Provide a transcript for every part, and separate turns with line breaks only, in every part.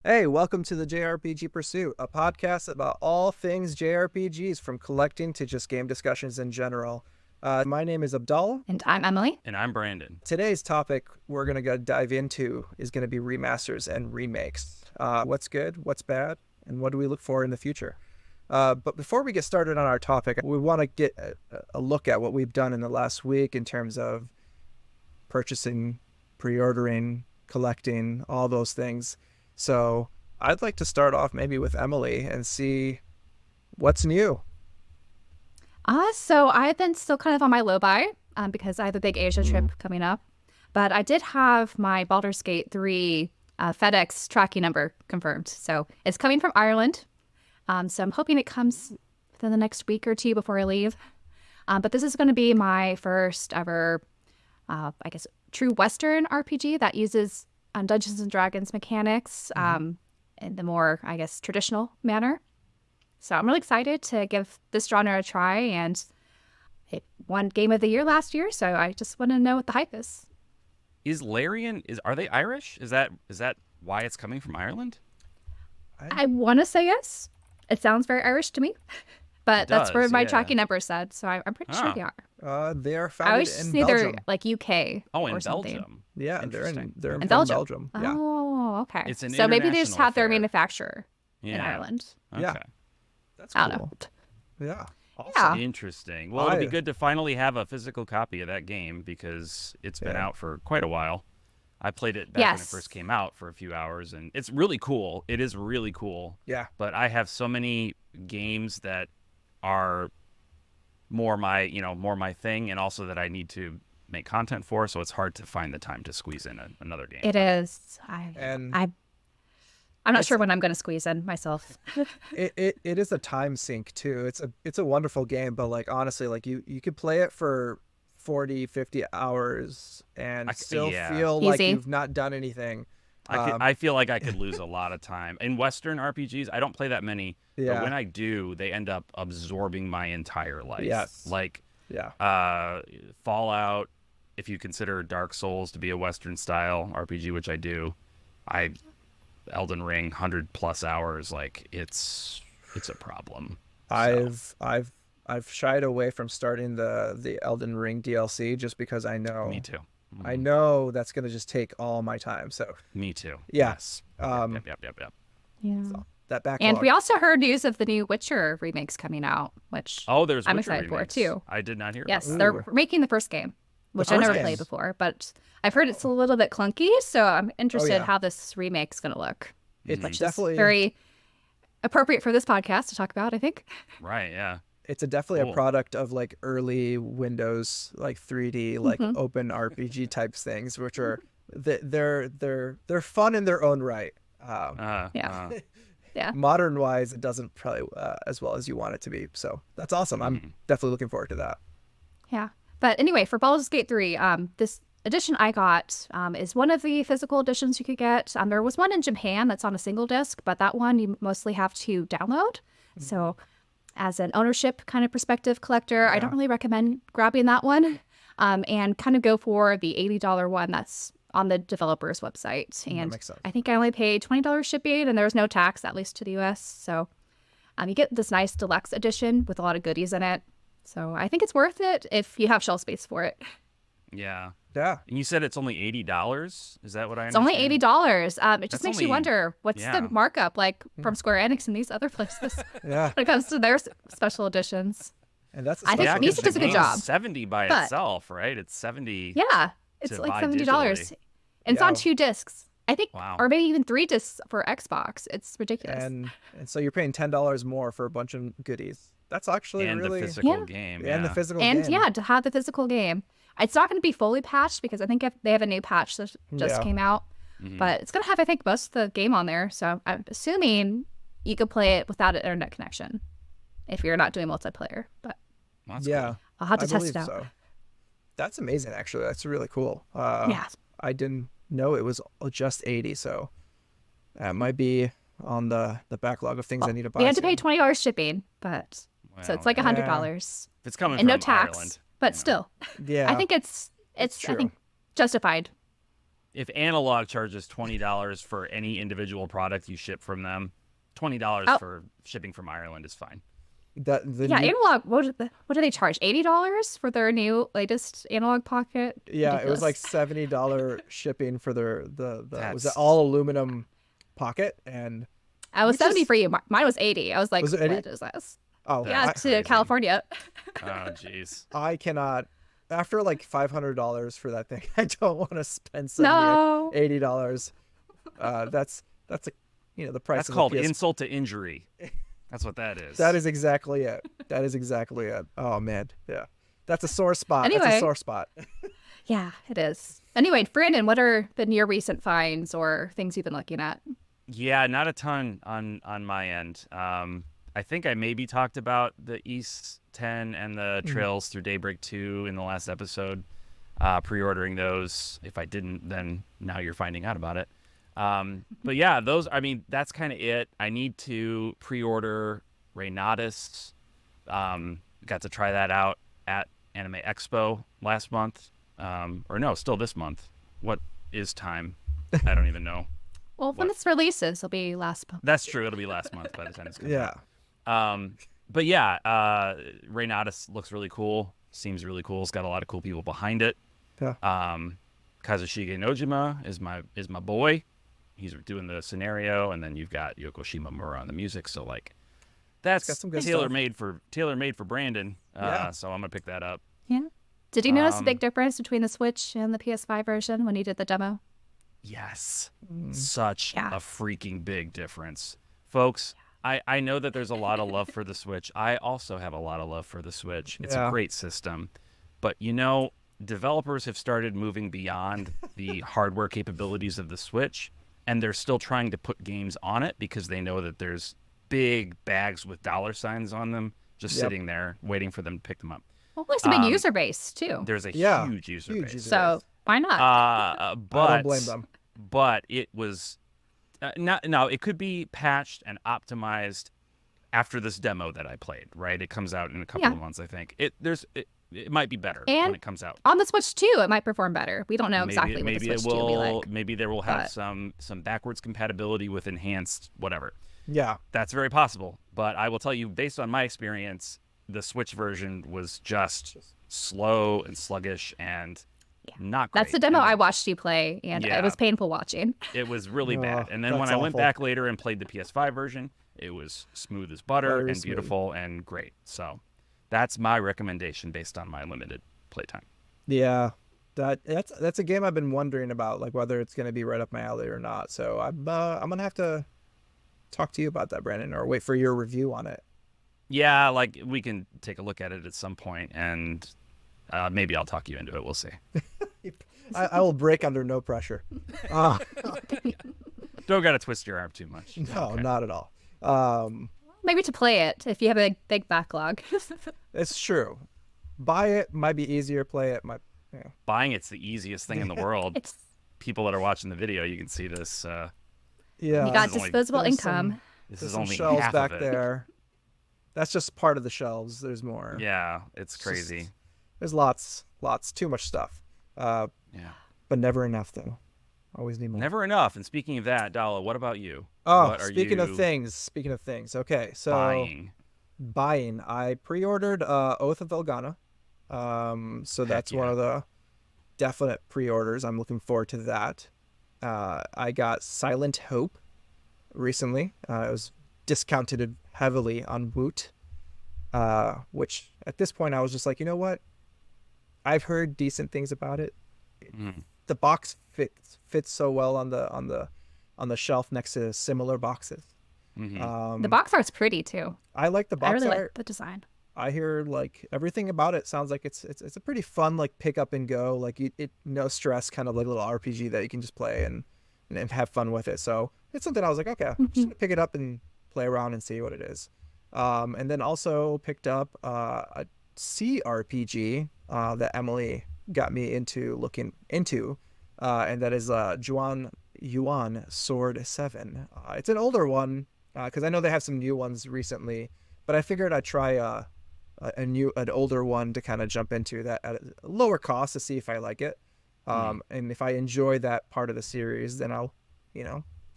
Hey, welcome to the JRPG Pursuit, a podcast about all things JRPGs, from collecting to just game discussions in general. My name is Abdallah.
And I'm Emily.
And I'm Branden.
Today's topic we're going to dive into is going to be remasters and remakes. What's good, what's bad, and what do we look for in the future? But before we get started on our topic, we want to get a look at what we've done in the last week in terms of purchasing, pre-ordering, collecting, all those things. So I'd like to start off maybe with Emily and see what's new.
So I've been still kind of on my low buy because I have a big Asia trip coming up. But I did have my Baldur's Gate 3 FedEx tracking number confirmed. So it's coming from Ireland. So I'm hoping it comes within the next week or two before I leave. But this is going to be my first ever, true Western RPG that uses Dungeons and Dragons mechanics in the more, traditional manner. So I'm really excited to give this genre a try, and it won Game of the Year last year, so I just want to know what the hype is.
Is Larian, are they Irish? Is that why it's coming from Ireland?
I want to say yes. It sounds very Irish to me, but that's where my tracking number said, so I'm pretty sure they are.
They are
I
founded
always
in
say
Belgium.
they're like UK
Oh, in
or something.
Belgium.
Yeah, they're in
In Belgium.
Yeah.
Oh, okay.
It's an
so maybe they just
international
have their
affair.
manufacturer in Ireland.
Okay.
Yeah. That's
I don't
cool.
know.
Yeah.
Yeah.
Interesting. Well, it'll be good to finally have a physical copy of that game because it's been out for quite a while. I played it back when it first came out for a few hours, and it's really cool. It is really cool.
Yeah.
But I have so many games that are more my thing, and also that I need to make content for, so it's hard to find the time to squeeze in another game.
It is. I'm not sure when I'm going to squeeze in myself.
It is a time sink too. It's a wonderful game, but like honestly, like you could play it for 40, 50 hours and still feel like you've not done anything.
I feel like I could lose a lot of time. In Western RPGs, I don't play that many, but when I do, they end up absorbing my entire life.
Yes.
Like Fallout, if you consider Dark Souls to be a Western style RPG, which I do, Elden Ring, 100+ hours, like it's a problem.
I've shied away from starting the Elden Ring DLC just because I know.
Me too.
I know that's going to just take all my time. So
me too.
Yeah.
Yes.
Yep. Yeah.
So that backlog.
And we also heard news of the new Witcher remakes coming out, which
there's
I'm
Witcher
excited
remakes.
for too.
I did not hear.
Yes,
about
they're making the first game, which I never played before, but I've heard it's a little bit clunky, so I'm interested how this remake's going to look.
It's
definitely very appropriate for this podcast to talk about, I think.
Right, yeah.
It's definitely a product of like early Windows, like 3D, like open RPG types things, which are they're fun in their own right. Modern wise, it doesn't probably as well as you want it to be. So that's awesome. I'm definitely looking forward to that.
Yeah, but anyway, for Baldur's Gate 3, this edition I got is one of the physical editions you could get. There was one in Japan that's on a single disc, but that one you mostly have to download. So as an ownership kind of perspective collector, I don't really recommend grabbing that one, and kind of go for the $80 one that's on the developer's website. And I think I only paid $20 shipping, and there was no tax, at least to the US. So you get this nice deluxe edition with a lot of goodies in it. So I think it's worth it if you have shelf space for it.
Yeah.
Yeah.
And you said it's only $80? Is that what I understand?
It's only $80. It just makes you wonder, what's the markup like from Square Enix and these other places when it comes to their special editions.
And that's
I think Music does a good job.
$70 by itself, right? It's $70.
Yeah. It's like $70.
Digitally.
And it's on 2 discs. I think, or maybe even 3 discs for Xbox. It's ridiculous.
And so you're paying $10 more for a bunch of goodies. That's actually really...
the physical game.
And the physical game.
And to have the physical game. It's not going to be fully patched because I think they have a new patch that just came out. But it's going to have, I think, most of the game on there. So I'm assuming you could play it without an internet connection if you're not doing multiplayer. But
cool.
I'll have to test it out.
So. That's amazing, actually. That's really cool.
Yeah.
I didn't know it was just 80, so that might be on the backlog of things I need to buy.
You have to pay $20 shipping, but so it's like $100.
If it's coming
and
from
no tax,
Ireland,
but still,
yeah,
I think it's I think justified.
if Analog charges $20 for any individual product you ship from them, $20 for shipping from Ireland is fine.
Analog. What do they charge? $80 for their latest Analog Pocket?
Yeah,
Ridiculous.
It was like $70 shipping for their was it all aluminum pocket, and
I was 70 for you. Mine was 80. I was like,
was it 80?
What is this?
Oh
yeah, to California.
Oh jeez.
I cannot. After like $500 for that thing, I don't want to spend $80. That's the price.
That's called insult to injury. That's what that is.
That is exactly it. Oh man, yeah, that's a sore spot.
Anyway,
that's a sore spot.
Yeah, it is. Anyway, Branden, what are been your recent finds or things you've been looking at?
Yeah, not a ton on my end. I think I maybe talked about the East 10 and the Trails Through Daybreak 2 in the last episode. Pre-ordering those. If I didn't, then now you're finding out about it. But yeah, that's kind of it. I need to pre-order Remasters. Got to try that out at Anime Expo last month. Still this month. What is time? I don't even know.
Well, when this releases, it'll be last month.
That's true. It'll be last month by the time it's coming out.
Yeah.
But yeah, Remasters looks really cool. Seems really cool. It's got a lot of cool people behind it.
Yeah.
Kazushige Nojima is my boy. He's doing the scenario, and then you've got Yoko Shimomura on the music. So like, that's tailor made for Branden. So I'm gonna pick that up.
Yeah. Did you notice a big difference between the Switch and the PS5 version when you did the demo?
Yes. Such a freaking big difference, folks. I know that there's a lot of love for the Switch. I also have a lot of love for the Switch. It's a great system. But, developers have started moving beyond the hardware capabilities of the Switch, and they're still trying to put games on it because they know that there's big bags with dollar signs on them just sitting there waiting for them to pick them up.
Well, there's a big user base, too.
There's a huge user base.
So why not?
But
I don't blame them.
But it was... it could be patched and optimized after this demo that I played, right? It comes out in a couple of months, I think. It might be better when it comes out.
On the Switch too, it might perform better. We don't know exactly what the Switch 2 will be like.
Maybe there will have some backwards compatibility with enhanced whatever.
Yeah.
That's very possible. But I will tell you, based on my experience, the Switch version was just slow and sluggish and not great.
That's the demo I watched you play, and it was painful watching.
It was really bad. And then when I went back later and played the PS5 version, it was smooth as butter and beautiful and great. So that's my recommendation based on my limited playtime.
Yeah, that's a game I've been wondering about, like whether it's going to be right up my alley or not. So I'm gonna have to talk to you about that, Branden, or wait for your review on it.
Yeah, like we can take a look at it at some point, and maybe I'll talk you into it. We'll see.
I will break under no pressure.
Don't gotta twist your arm too much.
No, not at all.
Maybe to play it if you have a big backlog.
It's true. Buy it might be easier. Play it might.
Buying it's the easiest thing in the world. People that are watching the video, you can see this.
You got disposable income.
This is only
shelves
half
back
of it.
there. That's just part of the shelves. There's more.
Yeah, it's crazy.
There's lots, too much stuff. But never enough, though. Always need more.
Never enough. And speaking of that, Abdallah, what about you?
Oh, speaking of things. Okay, so buying. I pre-ordered Oath of Elgana. So that's one of the definite pre-orders. I'm looking forward to that. I got Silent Hope recently. It was discounted heavily on Woot, which at this point I was just like, you know what? I've heard decent things about it. The box fits so well on the shelf next to similar boxes.
The box art's pretty too.
I like the box art.
I really like the design.
I hear like everything about it sounds like it's a pretty fun like pick up and go, like it no stress kind of like little RPG that you can just play and have fun with it. So it's something I was like, okay, I'm just gonna pick it up and play around and see what it is. And then also picked up a CRPG that Emily got me looking into, and that is Juan Yuan Sword 7. It's an older one because I know they have some new ones recently, but I figured I'd try an older one to kind of jump into that at a lower cost to see if I like it. And if I enjoy that part of the series, then I'll,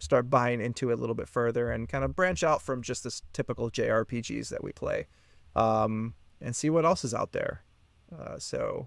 start buying into it a little bit further and kind of branch out from just this typical JRPGs that we play, and see what else is out there.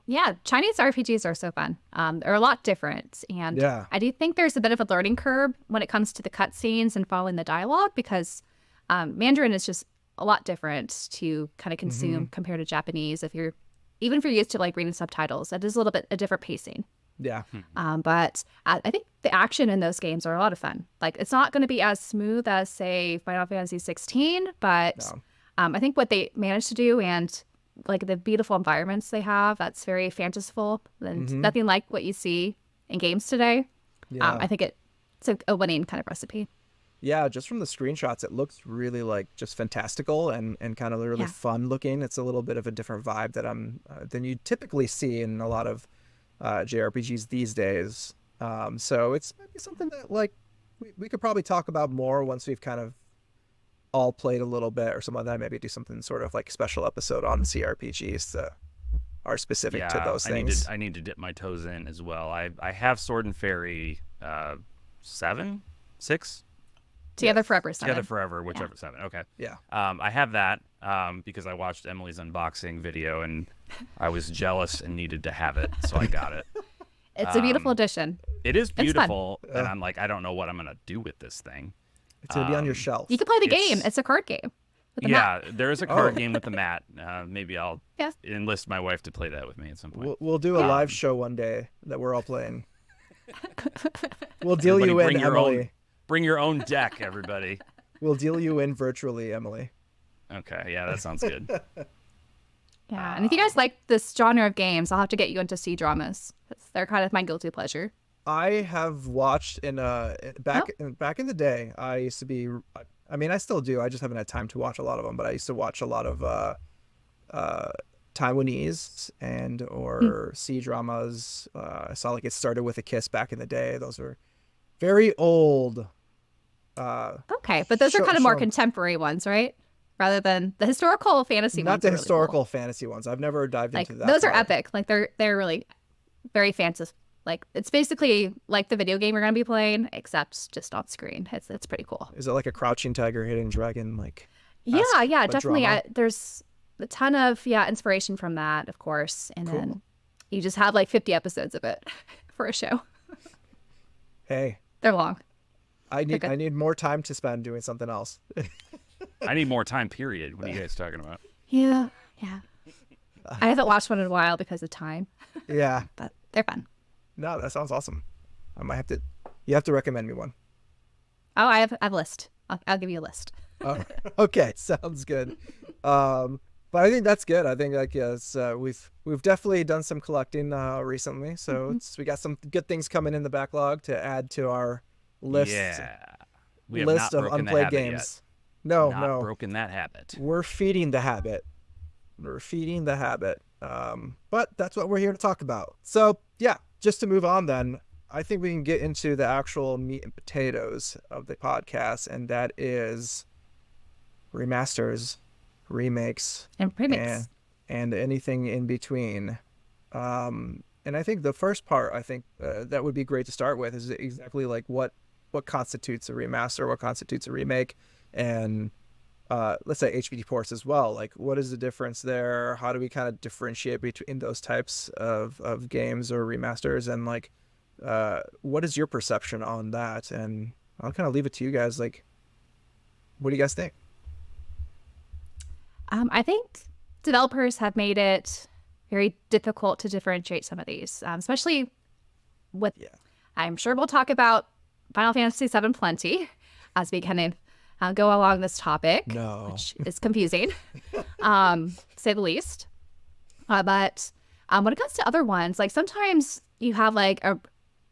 Yeah, Chinese RPGs are so fun. They're a lot different, and
Yeah.
I do think there's a bit of a learning curve when it comes to the cutscenes and following the dialogue, because Mandarin is just a lot different to kind of consume compared to Japanese. Even if you're used to like reading subtitles, that is a little bit a different pacing.
Yeah.
But I think the action in those games are a lot of fun. Like, it's not going to be as smooth as, say, Final Fantasy 16, but
No.
I think what they managed to do, and like the beautiful environments they have, that's very fanciful and nothing like what you see in games today.
Yeah.
I think it's a winning kind of recipe.
Yeah, just from the screenshots, it looks really like just fantastical and kind of really fun looking. It's a little bit of a different vibe that than you typically see in a lot of JRPGs these days. So it's maybe something that like we could probably talk about more once we've kind of all played a little bit or something like that. Maybe do something sort of like special episode on CRPGs that are specific to those things.
I need to dip my toes in as well. I have Sword and Fairy 7, 6.
Together Forever 7.
Together Forever, whichever 7. Okay.
Yeah.
I have that because I watched Emily's unboxing video and I was jealous and needed to have it, so I got it.
It's a beautiful addition.
It is beautiful, and I'm like, I don't know what I'm gonna do with this thing.
It's gonna be on your shelf.
You can play the game. It's a card game. With the map.
There is a card game with the mat. Maybe I'll
Yes.
enlist my wife to play that with me at some point.
We'll do a live show one day that we're all playing. We'll deal you in, Emily.
Bring your own deck, everybody.
We'll deal you in virtually, Emily.
Okay, yeah, that sounds good.
Yeah, and if you guys like this genre of games, I'll have to get you into C-dramas. They're kind of my guilty pleasure.
I have watched back in the day. I used to be. I mean, I still do. I just haven't had time to watch a lot of them. But I used to watch a lot of Taiwanese or C-dramas. I saw like It Started With a Kiss back in the day. Those were very old.
Okay, but those are kind of more contemporary ones, right? Rather than the historical fantasy ones.
Not the
are really
historical
cool.
fantasy ones. I've never dived
Like,
into that.
those are
part.
epic. Like they're really very fanciful. Like, it's basically like the video game you're gonna be playing, except just on screen. It's pretty cool.
Is it like a Crouching Tiger, Hidden Dragon? Like
Yeah,
but
definitely.
drama?
There's a ton of inspiration from that, of course, and
Cool.
then you just have like 50 episodes of it for a show.
Hey,
They're long.
I need
Okay.
I need more time to spend doing something else.
I need more time, period. What are you guys talking about?
Yeah. I haven't watched one in a while because of time,
Yeah.
but they're fun.
No, that sounds awesome. I might have to. You have to recommend me one.
Oh, I have a list. I'll give you a list.
Okay, sounds good. But I think that's good. I think like we've definitely done some collecting recently, so we got some good things coming in the backlog to add to our list.
Yeah. We have
list
not
of
broken the
unplayed
habit yet.
games. No,
Not broken that habit.
we're feeding the habit. But that's what we're here to talk about. So yeah, just to move on then, I think we can get into the actual meat and potatoes of the podcast, and that is remasters, remakes,
And remix.
and anything in between. And I think the first part, that would be great to start with is exactly like what constitutes a remaster, what constitutes a remake, and let's say HBD ports as well. Like, what is the difference there? How do we kind of differentiate between those types of games or remasters? And like, what is your perception on that? And I'll kind of leave it to you guys. Like, what do you guys think?
I think developers have made it very difficult to differentiate some of these, especially with.
Yeah.
I'm sure we'll talk about Final Fantasy VII plenty as we kind of go along this topic, which is confusing, to say the least. But when it comes to other ones, like sometimes you have like a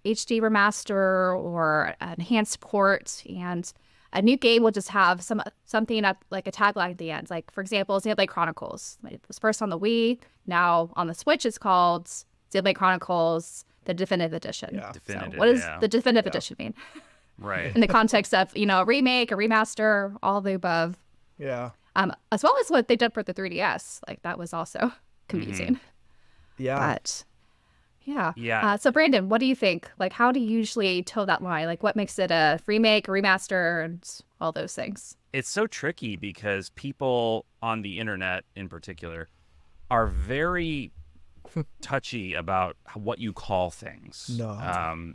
HD remaster or an enhanced port, and a new game will just have something at like a tagline at the end. Like, for example, Xenoblade Chronicles. It was first on the Wii. Now on the Switch, it's called Xenoblade Chronicles: The Definitive Edition.
Yeah.
Definitive,
So what does
yeah.
the Definitive Edition mean?
Right.
In the context of, a remake, a remaster, all the above.
Yeah.
As well as what they did for the 3DS. Like, that was also confusing.
Yeah.
But Yeah.
Yeah.
So Brandon, what do you think? Like, how do you usually toe that line? Like, what makes it a remake, a remaster, and all those things?
It's so tricky because people on the internet in particular are very touchy about what you call things.
No.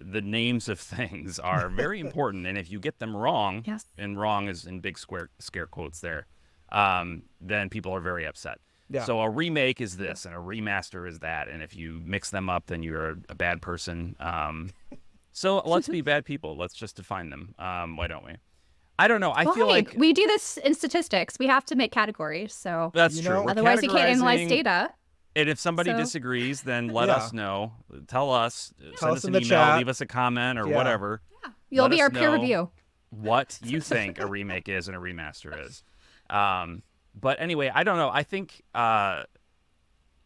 The names of things are very important, and if you get them wrong,
Yes.
and wrong is in big scare quotes there, then people are very upset.
Yeah.
So a remake is this, and a remaster is that, and if you mix them up, then you're a bad person. So let's be bad people. Let's just define them. Why don't we? I don't know. I
Well,
feel
hey,
like
we do this in statistics. We have to make categories. So
that's
You
true.
know,
We're
otherwise, you can't analyze
categorizing.
data.
And if somebody
So-
disagrees, then let
Yeah.
us know. Tell us.
Tell
Send
us
us
in
an
the
email.
chat.
Leave us a comment or
Yeah.
whatever.
You'll
Let
be
us
our peer
know
review.
what you think a remake is and a remaster is. But anyway, I don't know. I think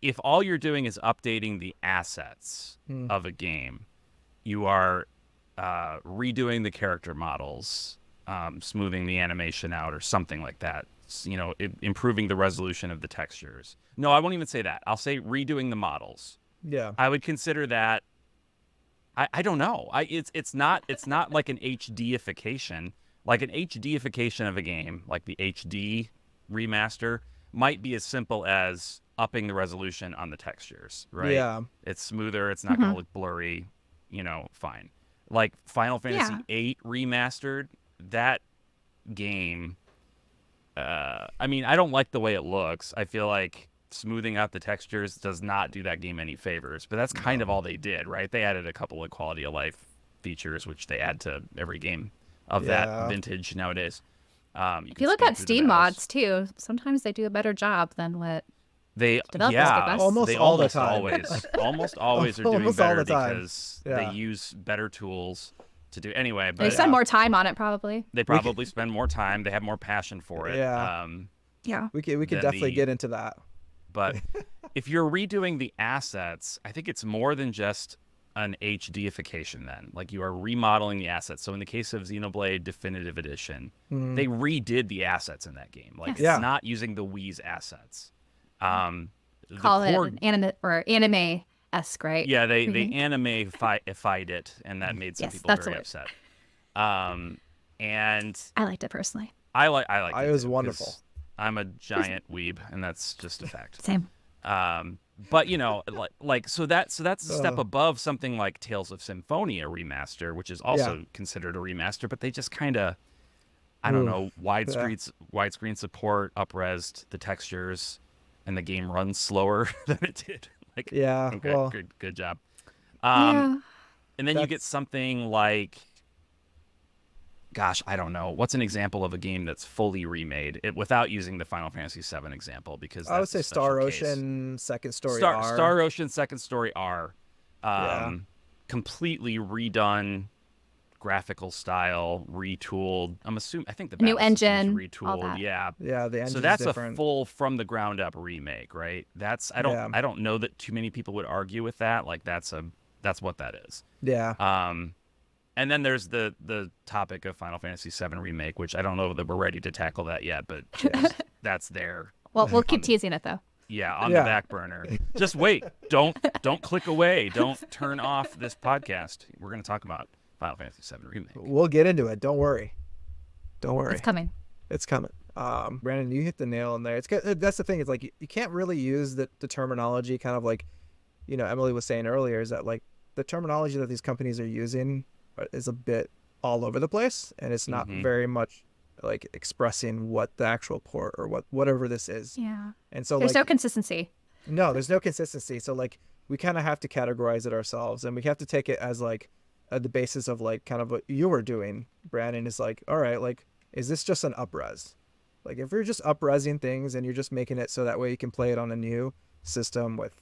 if all you're doing is updating the assets of a game, you are redoing the character models, smoothing the animation out or something like that. You know, improving the resolution of the textures. No, I won't even say that. I'll say redoing the models.
Yeah.
I would consider that. I don't know. It's not like an HDification. Like an HDification of a game, like the HD remaster, might be as simple as upping the resolution on the textures, right?
Yeah.
It's smoother. It's not going to look blurry. You know, fine. Like Final Fantasy VIII remastered, that game. I mean, I don't like the way it looks. I feel like smoothing out the textures does not do that game any favors. But that's kind of all they did, right? They added a couple of quality of life features, which they add to every game of that vintage nowadays.
If you look at Steam mods too, sometimes they do a better job than what
they
developers
yeah
give us.
Almost
they
all the
almost
time.
almost always are doing
Almost all
better
the time.
because
Yeah.
they use better tools to do anyway.
They
But
spend more time on it, probably.
they probably spend more time. They have more passion for it.
Yeah.
Yeah.
We could
Than
definitely
the-
get into that.
But if you're redoing the assets, I think it's more than just an HDification then. Like you are remodeling the assets. So in the case of Xenoblade Definitive Edition, they redid the assets in that game. Like
Yeah.
it's not using the Wii's assets. The
Call
core-
it an anime or anime-esque, right?
Yeah, they
Remake?
anime-ified it, and that made some
Yes,
people
that's the
very
word.
upset. And
I liked it personally.
I like
It
it
was
too, 'cause
wonderful.
I'm a giant weeb, and that's just a fact.
Same.
But you know, so that's a step above something like Tales of Symphonia remaster, which is also considered a remaster, but they just kind of, I don't know, widescreen support, upresed the textures, and the game runs slower than it did. Like,
Yeah,
okay,
well-
good job.
Yeah.
And then you get
That's-
something like, gosh, I don't know. What's an example of a game that's fully remade without using the Final Fantasy VII example? Because
I would
that's
say
a special
Star
case.
Ocean, Second Story
Star,
R.
Star Ocean Second Story R.
Yeah.
Completely redone graphical style, retooled. I think the
New
battle system
engine,
is
all
retooled.
that.
Yeah.
Yeah, the engine's
So that's
different.
a full from the ground up remake, right? I don't know that too many people would argue with that. Like that's what that is.
Yeah.
And then there's the topic of Final Fantasy VII Remake, which I don't know that we're ready to tackle that yet, but that's there.
Well, we'll keep teasing it though.
Yeah, on
Yeah.
the back burner. Just wait. Don't click away. Don't turn off this podcast. We're going to talk about Final Fantasy VII Remake.
We'll get into it. Don't worry. Don't worry.
It's coming.
It's coming. Brandon, you hit the nail on there. That's the thing. It's like you can't really use the terminology, kind of like, you know, Emily was saying earlier, is that like the terminology that these companies are using is a bit all over the place, and it's not very much like expressing what the actual port or whatever this is.
Yeah.
And so
There's
like
no consistency.
no, there's no consistency. So like we kind of have to categorize it ourselves, and we have to take it as like the basis of like kind of what you were doing, Brandon, is like, all right, like, is this just an upres? Like if you're just upresing things and you're just making it so that way you can play it on a new system with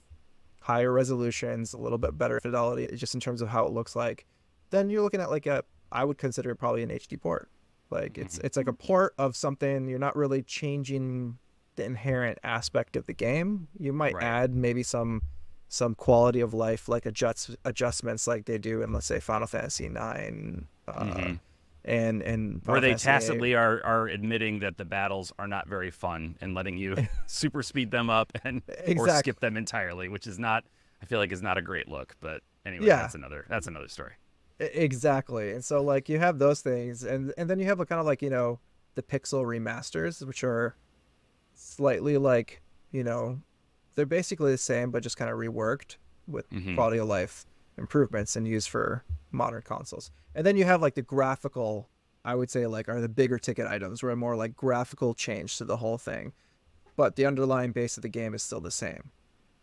higher resolutions, a little bit better fidelity, just in terms of how it looks like, then you're looking at like I would consider it probably an HD port. Like it's like a port of something. You're not really changing the inherent aspect of the game. You might
Right.
add maybe some quality of life like adjustments like they do in, let's say, Final Fantasy 9 and
Where
Final
they
Fantasy 8.
tacitly are admitting that the battles are not very fun and letting you super speed them up and or
Exactly.
skip them entirely, which is not I feel like is not a great look. But anyway,
Yeah.
that's another story.
Exactly. And so like you have those things, and then you have kind of like, the pixel remasters, which are slightly like, they're basically the same but just kind of reworked with
Hmm.
quality of life improvements and used for modern consoles. And then you have like the graphical, I would say, like, are the bigger ticket items where more like graphical change to the whole thing, but the underlying base of the game is still the same.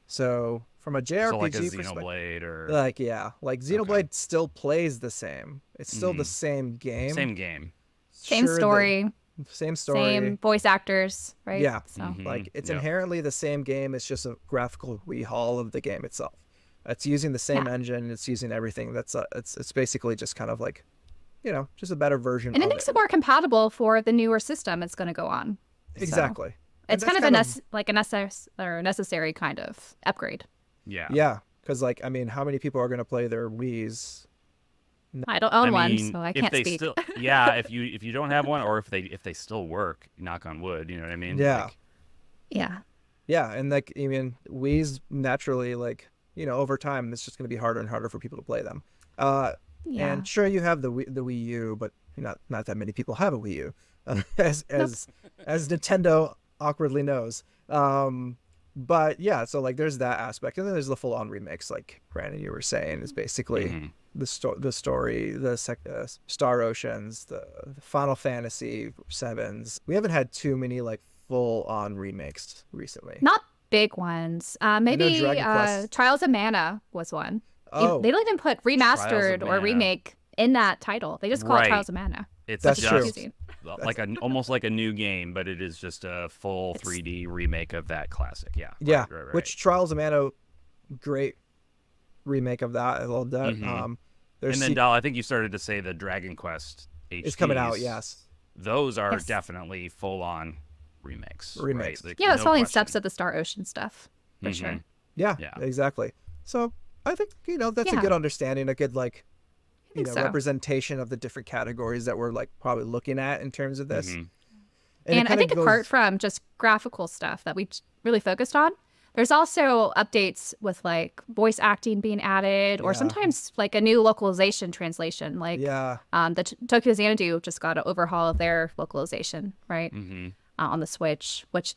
So from a
So like a
JRPG perspective,
Xenoblade or
like, yeah, like
okay,
Xenoblade still plays the same. It's still the
hmm
same game.
same game.
Same
Sure, the
story,
same
same
story.
voice actors, right?
Yeah,
So
Hmm.
like it's
Yep.
inherently the same game. It's just a graphical rehaul of the game itself. It's using the same
yeah,
engine. It's using everything. It's basically just kind of like, just a better version
and it
of
makes
it.
it more compatible for the newer system it's going to go on. So
Exactly. And
it's
that's
kind of
kind of
like a necessary kind of upgrade.
Yeah.
yeah, because like I mean, how many people are going to play their Wii's?
I don't
I
own one,
mean,
so I
if
can't
they
speak.
still, yeah, if you don't have one, or if they still work, knock on wood, you know what I mean?
Yeah,
Like,
Yeah,
yeah, and like I mean, Wii's naturally like over time it's just going to be harder and harder for people to play them. Uh,
yeah.
and sure you have the Wii U, but not that many people have a Wii U, as
Nope.
Nintendo awkwardly knows. But yeah, so like there's that aspect, and then there's the full on remakes, like Brandon you were saying, is basically
hmm
the story, Star Oceans, the Final Fantasy sevens. We haven't had too many like full on remakes recently.
Not big ones.
I know
Maybe
Dragon Quest.
Trials of Mana was one.
Oh,
They don't even put
Trials of
remastered or
Mana,
remake in that title. They just call it
right?
Trials of Mana,
It's
which
that's
is
true.
just
confusing.
That's,
like almost like a new game, but it is just a full
It's
3D remake of that classic. Yeah,
yeah,
right.
which Trials of Mana, great remake of that. I love that.
Hmm.
There's
And then, Dal, I think you started to say the Dragon Quest
It's coming out.
HDs.
Yes,
Those are
yes.
definitely full on remakes, right?
remakes.
Like,
Yeah, it's
no
following
question.
steps of the Star Ocean stuff for
Hmm.
sure.
Yeah,
Yeah.
exactly. So I think that's a
Yeah,
good understanding, a good like
I think so.
representation of the different categories that we're like probably looking at in terms of this.
Hmm.
And it
And I
kind of
think apart
goes,
from just graphical stuff that we really focused on, there's also updates with like voice acting being added, or
yeah,
sometimes like a new localization translation. Like
yeah,
Tokyo Xanadu just got an overhaul of their localization, right,
Hmm.
on the Switch, which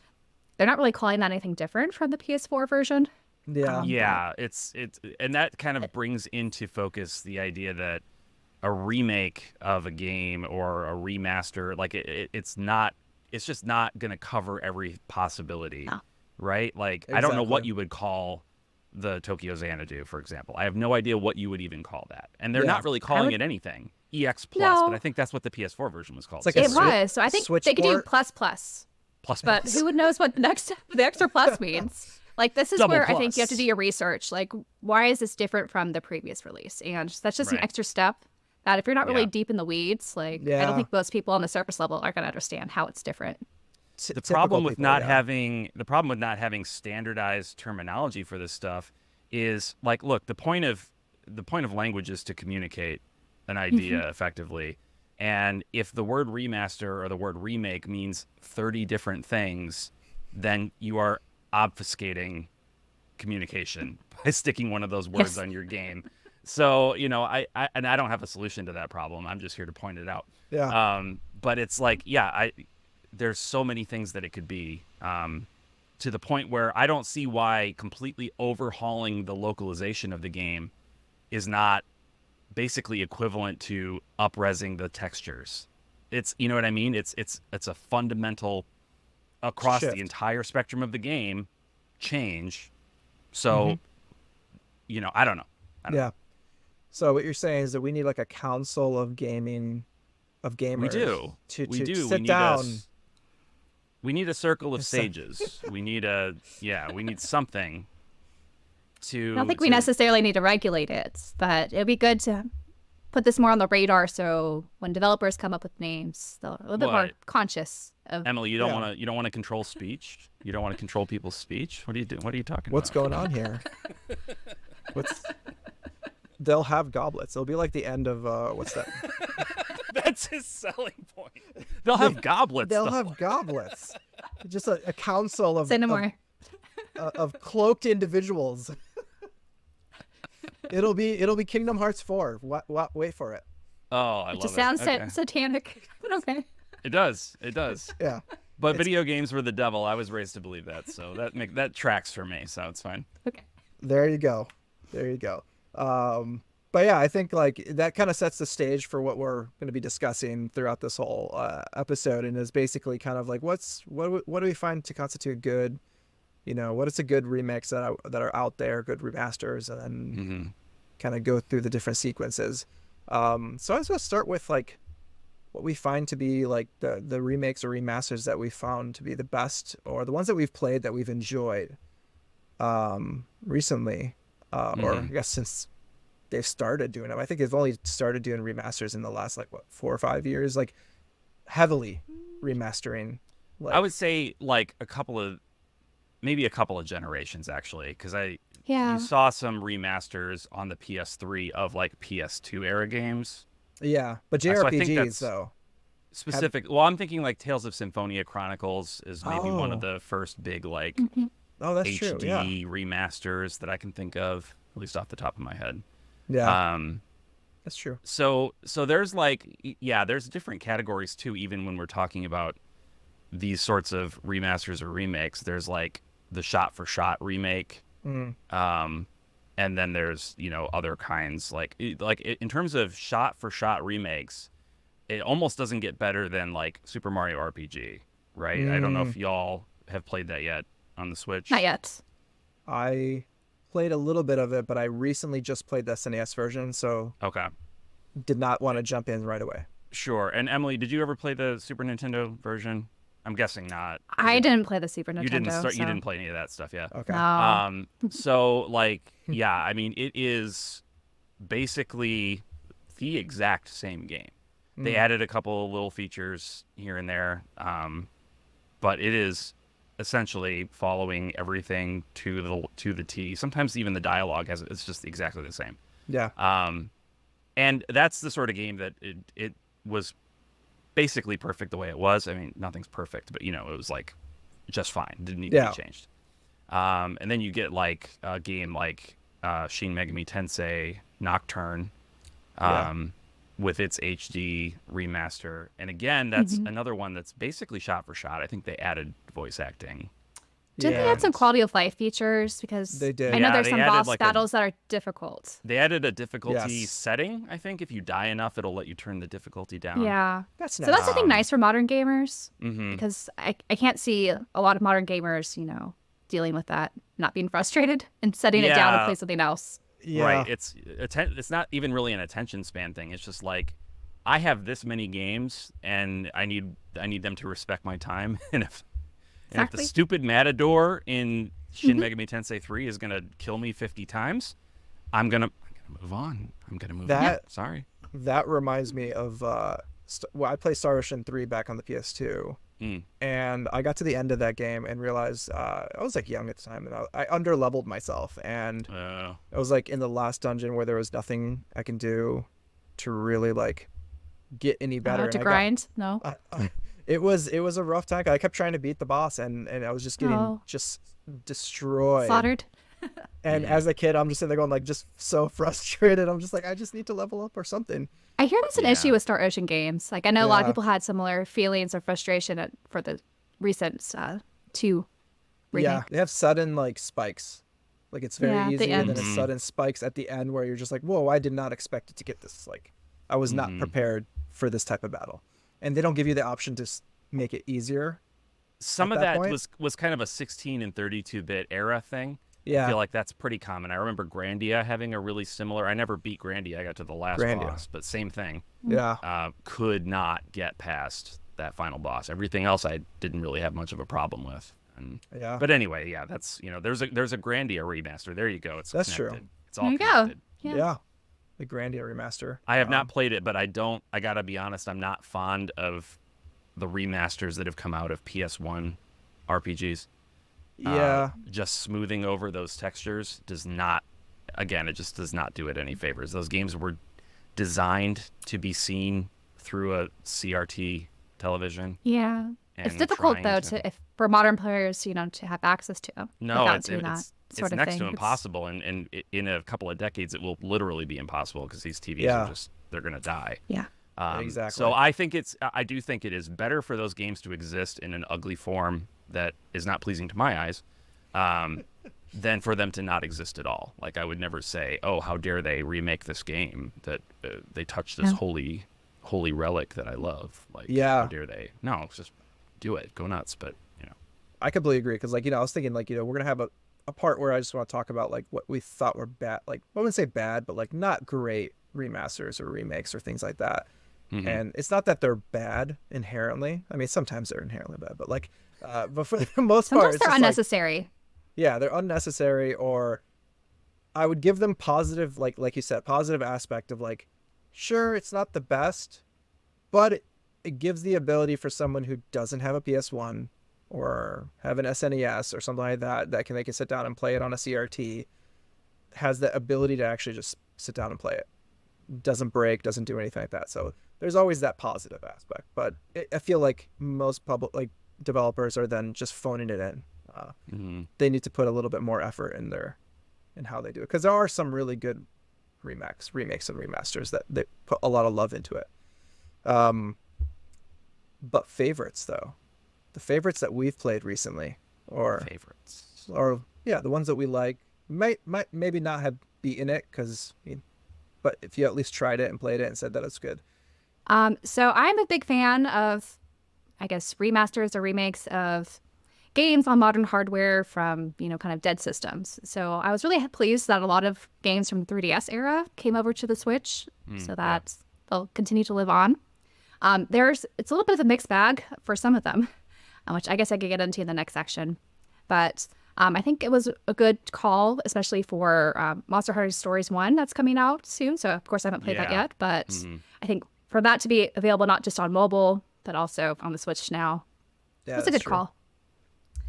they're not really calling that anything different from the PS4 version.
yeah,
But
Yeah, it's and that kind of brings into focus the idea that a remake of a game or a remaster, like it's just not going to cover every possibility,
no,
right? Like I don't know
exactly.
what you would call the Tokyo Xanadu, for example. I have no idea what you would even call that, and they're
Yeah,
not really
I
calling
would
it anything. EX Plus, but I
no.
think that's what the PS4 version was called
It's like a
It
too, right?
was, so I think
Switch
they could do
port.
plus plus.
Plus
But
plus,
who would knows what the extra plus means? Like this is
double
where I think you have to do
plus,
your research. Like, why is this different from the previous release? And that's just an
right?
extra step that if you're not really
Yeah.
deep in the weeds, like I don't
Yeah,
think most people on the surface level are going to understand how it's different.
typical people. Yeah,
The problem with not having standardized terminology for this stuff is like, look, the point of language is to communicate an idea effectively. And if the word remaster or the word remake means 30 different things, then you are obfuscating communication by sticking one of those words
Yes.
on your game. So, I don't have a solution to that problem. I'm just here to point it out.
yeah,
But it's like, yeah, there's so many things that it could be, to the point where I don't see why completely overhauling the localization of the game is not basically equivalent to upresing the textures. It's, you know what I mean? It's a fundamental across the
shift.
entire spectrum of the game change.
Hmm.
So, I don't know.
Yeah. So what you're saying is that we need like a council of gamers
We do.
to
We
to
do.
sit down.
We need a circle of
So-
sages. We need something
I don't think we necessarily need to regulate it, but it'd be good to put this more on the radar so when developers come up with names, they're a little bit more
What?
conscious of.
Emily, you
Yeah.
don't want to control speech. You don't want to control people's speech. What are you doing? What are you talking
What's
about?
going on here? What's They'll have goblets. It'll be like the end of what's that?
That's his selling point. They'll have goblets.
They'll
though.
have goblets. Just a council
Say no more.
of cloaked individuals. It'll be Kingdom Hearts 4. What? Wait for it.
Oh, I
It
love
just
it.
sounds
Okay.
satanic, but okay.
It does. It does.
Yeah.
But video games were the devil. I was raised to believe that, so that tracks for me. So it's fine.
Okay.
There you go. There you go. But yeah, I think like that kind of sets the stage for what we're going to be discussing throughout this whole episode, and is basically kind of like what do we find to constitute good, what is a good remix that are out there, good remasters, and then kind of go through the different sequences. So I was going to start with like what we find to be like the remakes or remasters that we found to be the best, or the ones that we've played that we've enjoyed recently, or I guess since they've started doing them. I think they've only started doing remasters in the last 4 or 5 years, like heavily remastering.
I would say like maybe a couple of generations actually, because you saw some remasters on the PS3 of like PS2 era games.
Yeah, but
So I think
JRPGs
that's
though.
specific. Well, I'm thinking like Tales of Symphonia Chronicles is maybe one of the first big like
Oh, that's
HD
true. Yeah.
remasters that I can think of, at least off the top of my head.
Yeah. That's true.
So there's there's different categories too, even when we're talking about these sorts of remasters or remakes. There's like the shot for shot remake. And then there's, other kinds like in terms of shot for shot remakes, it almost doesn't get better than like Super Mario RPG, right? I don't know if y'all have played that yet on the Switch.
Not yet.
I played a little bit of it, but I recently just played the SNES version, so
Okay.
did not want to jump in right away.
Sure. And Emily, did you ever play the Super Nintendo version? I'm guessing not.
I didn't play the Super Nintendo.
You didn't play any of that stuff, yeah.
Okay.
No.
So yeah, I mean, it is basically the exact same game. They added a couple of little features here and there, but it is essentially following everything to the T. Sometimes even the dialogue it's just exactly the same.
Yeah.
And that's the sort of game that it was basically perfect the way it was. I mean, nothing's perfect, but it was like just fine. Didn't need to be changed. And then you get like a game like Shin Megami Tensei Nocturne with its HD remaster. And again, that's another one that's basically shot for shot. I think they added voice acting.
Didn't they add some quality of life features? Because
they did.
I know
Yeah,
there's
they
some
added
boss
like
battles that are difficult.
They added a difficulty
Yes.
setting, I think. If you die enough, it'll let you turn the difficulty down.
Yeah.
That's
So
nice.
that's something nice for modern gamers,
Mm-hmm.
because I can't see a lot of modern gamers, dealing with that, not being frustrated and setting it down to
Yeah.
play something else.
Yeah.
Right. It's not even really an attention span thing. It's just like, I have this many games and I need them to respect my time. And if the
Exactly.
stupid Matador in Shin Megami Tensei 3 is gonna kill me 50 times, I'm gonna move on. I'm gonna move on. Sorry.
That reminds me of I played Star Ocean 3 back on the PS2, and I got to the end of that game and realized I was like young at the time, and I under-leveled myself, and I was like in the last dungeon where there was nothing I can do to really like get any better.
To
and
grind? No.
It was a rough time. I kept trying to beat the boss, and I was just getting just destroyed.
Slaughtered?
And as a kid, I'm just sitting there going like just so frustrated. I'm just like, I just need to level up or something.
I hear that's an issue with Star Ocean games. Like, I know a lot of
Yeah.
people had similar feelings or frustration for the recent 2 remake.
Yeah, they have sudden like spikes. Like it's very
Yeah, the
easy, and then
end.
it's sudden spikes at the end where you're just like, whoa, I did not expect it to get this. Like, I was not prepared for this type of battle. And they don't give you the option to make it easier.
Some
At
of
that
that
point?
was kind of a 16 and 32-bit era thing.
Yeah.
I feel like that's pretty common. I remember Grandia having a really similar. I never beat Grandia. I got to the last
Grandia.
boss, but same thing.
Yeah.
Could not get past that final boss. Everything else I didn't really have much of a problem with. And,
Yeah.
But anyway, yeah, that's there's a Grandia remaster. There you go. It's
That's true.
connected. It's all
There you go.
connected.
Yeah. The Grandia remaster.
I have not played it, but I gotta be honest, I'm not fond of the remasters that have come out of PS1 RPGs.
Yeah.
Just smoothing over those textures does not, again, it just does not do it any favors. Those games were designed to be seen through a CRT television.
Yeah. It's
And
difficult,
trying
though,
to-
for modern players, to have access to them.
No,
without
it's
doing that. sort of
next
thing.
to impossible, and in a couple of decades, it will literally be impossible because these TVs
Yeah.
are just they're gonna die.
Yeah.
Exactly.
So I do think it is better for those games to exist in an ugly form that is not pleasing to my eyes, than for them to not exist at all. Like I would never say, oh, how dare they remake this game that they touched this holy relic that I love. Like,
Yeah.
how dare they? No, it's just do it, go nuts. But
I completely agree because, like, I was thinking, like, we're gonna have a part where I just want to talk about like what we thought were bad, like I wouldn't say bad, but like not great remasters or remakes or things like that. And it's not that they're bad inherently. I mean, sometimes they're inherently bad, but like, but for the most part,
Sometimes
it's
they're
just
unnecessary.
yeah, they're unnecessary, or I would give them positive, like you said, positive aspect of like, sure, it's not the best, but it gives the ability for someone who doesn't have a PS1 or have an SNES or something like that they can sit down and play it on a CRT, has the ability to actually just sit down and play it. Doesn't break, doesn't do anything like that. So there's always that positive aspect. But I feel like most developers are then just phoning it in. They need to put a little bit more effort in how they do it, because there are some really good remakes and remasters that they put a lot of love into it. But favorites though, the favorites that we've played recently, or yeah, the ones that we like might maybe not have beaten it because but if you at least tried it and played it and said that it's good.
So I'm a big fan of, I guess, remasters or remakes of games on modern hardware from, kind of dead systems. So I was really pleased that a lot of games from the 3DS era came over to the Switch, so that they'll continue to live on. It's a little bit of a mixed bag for some of them, which I guess I could get into in the next section. But I think it was a good call, especially for Monster Hunter Stories 1 that's coming out soon. So, of course, I haven't played that yet. But I think for that to be available not just on mobile, but also on the Switch now, that's a good call.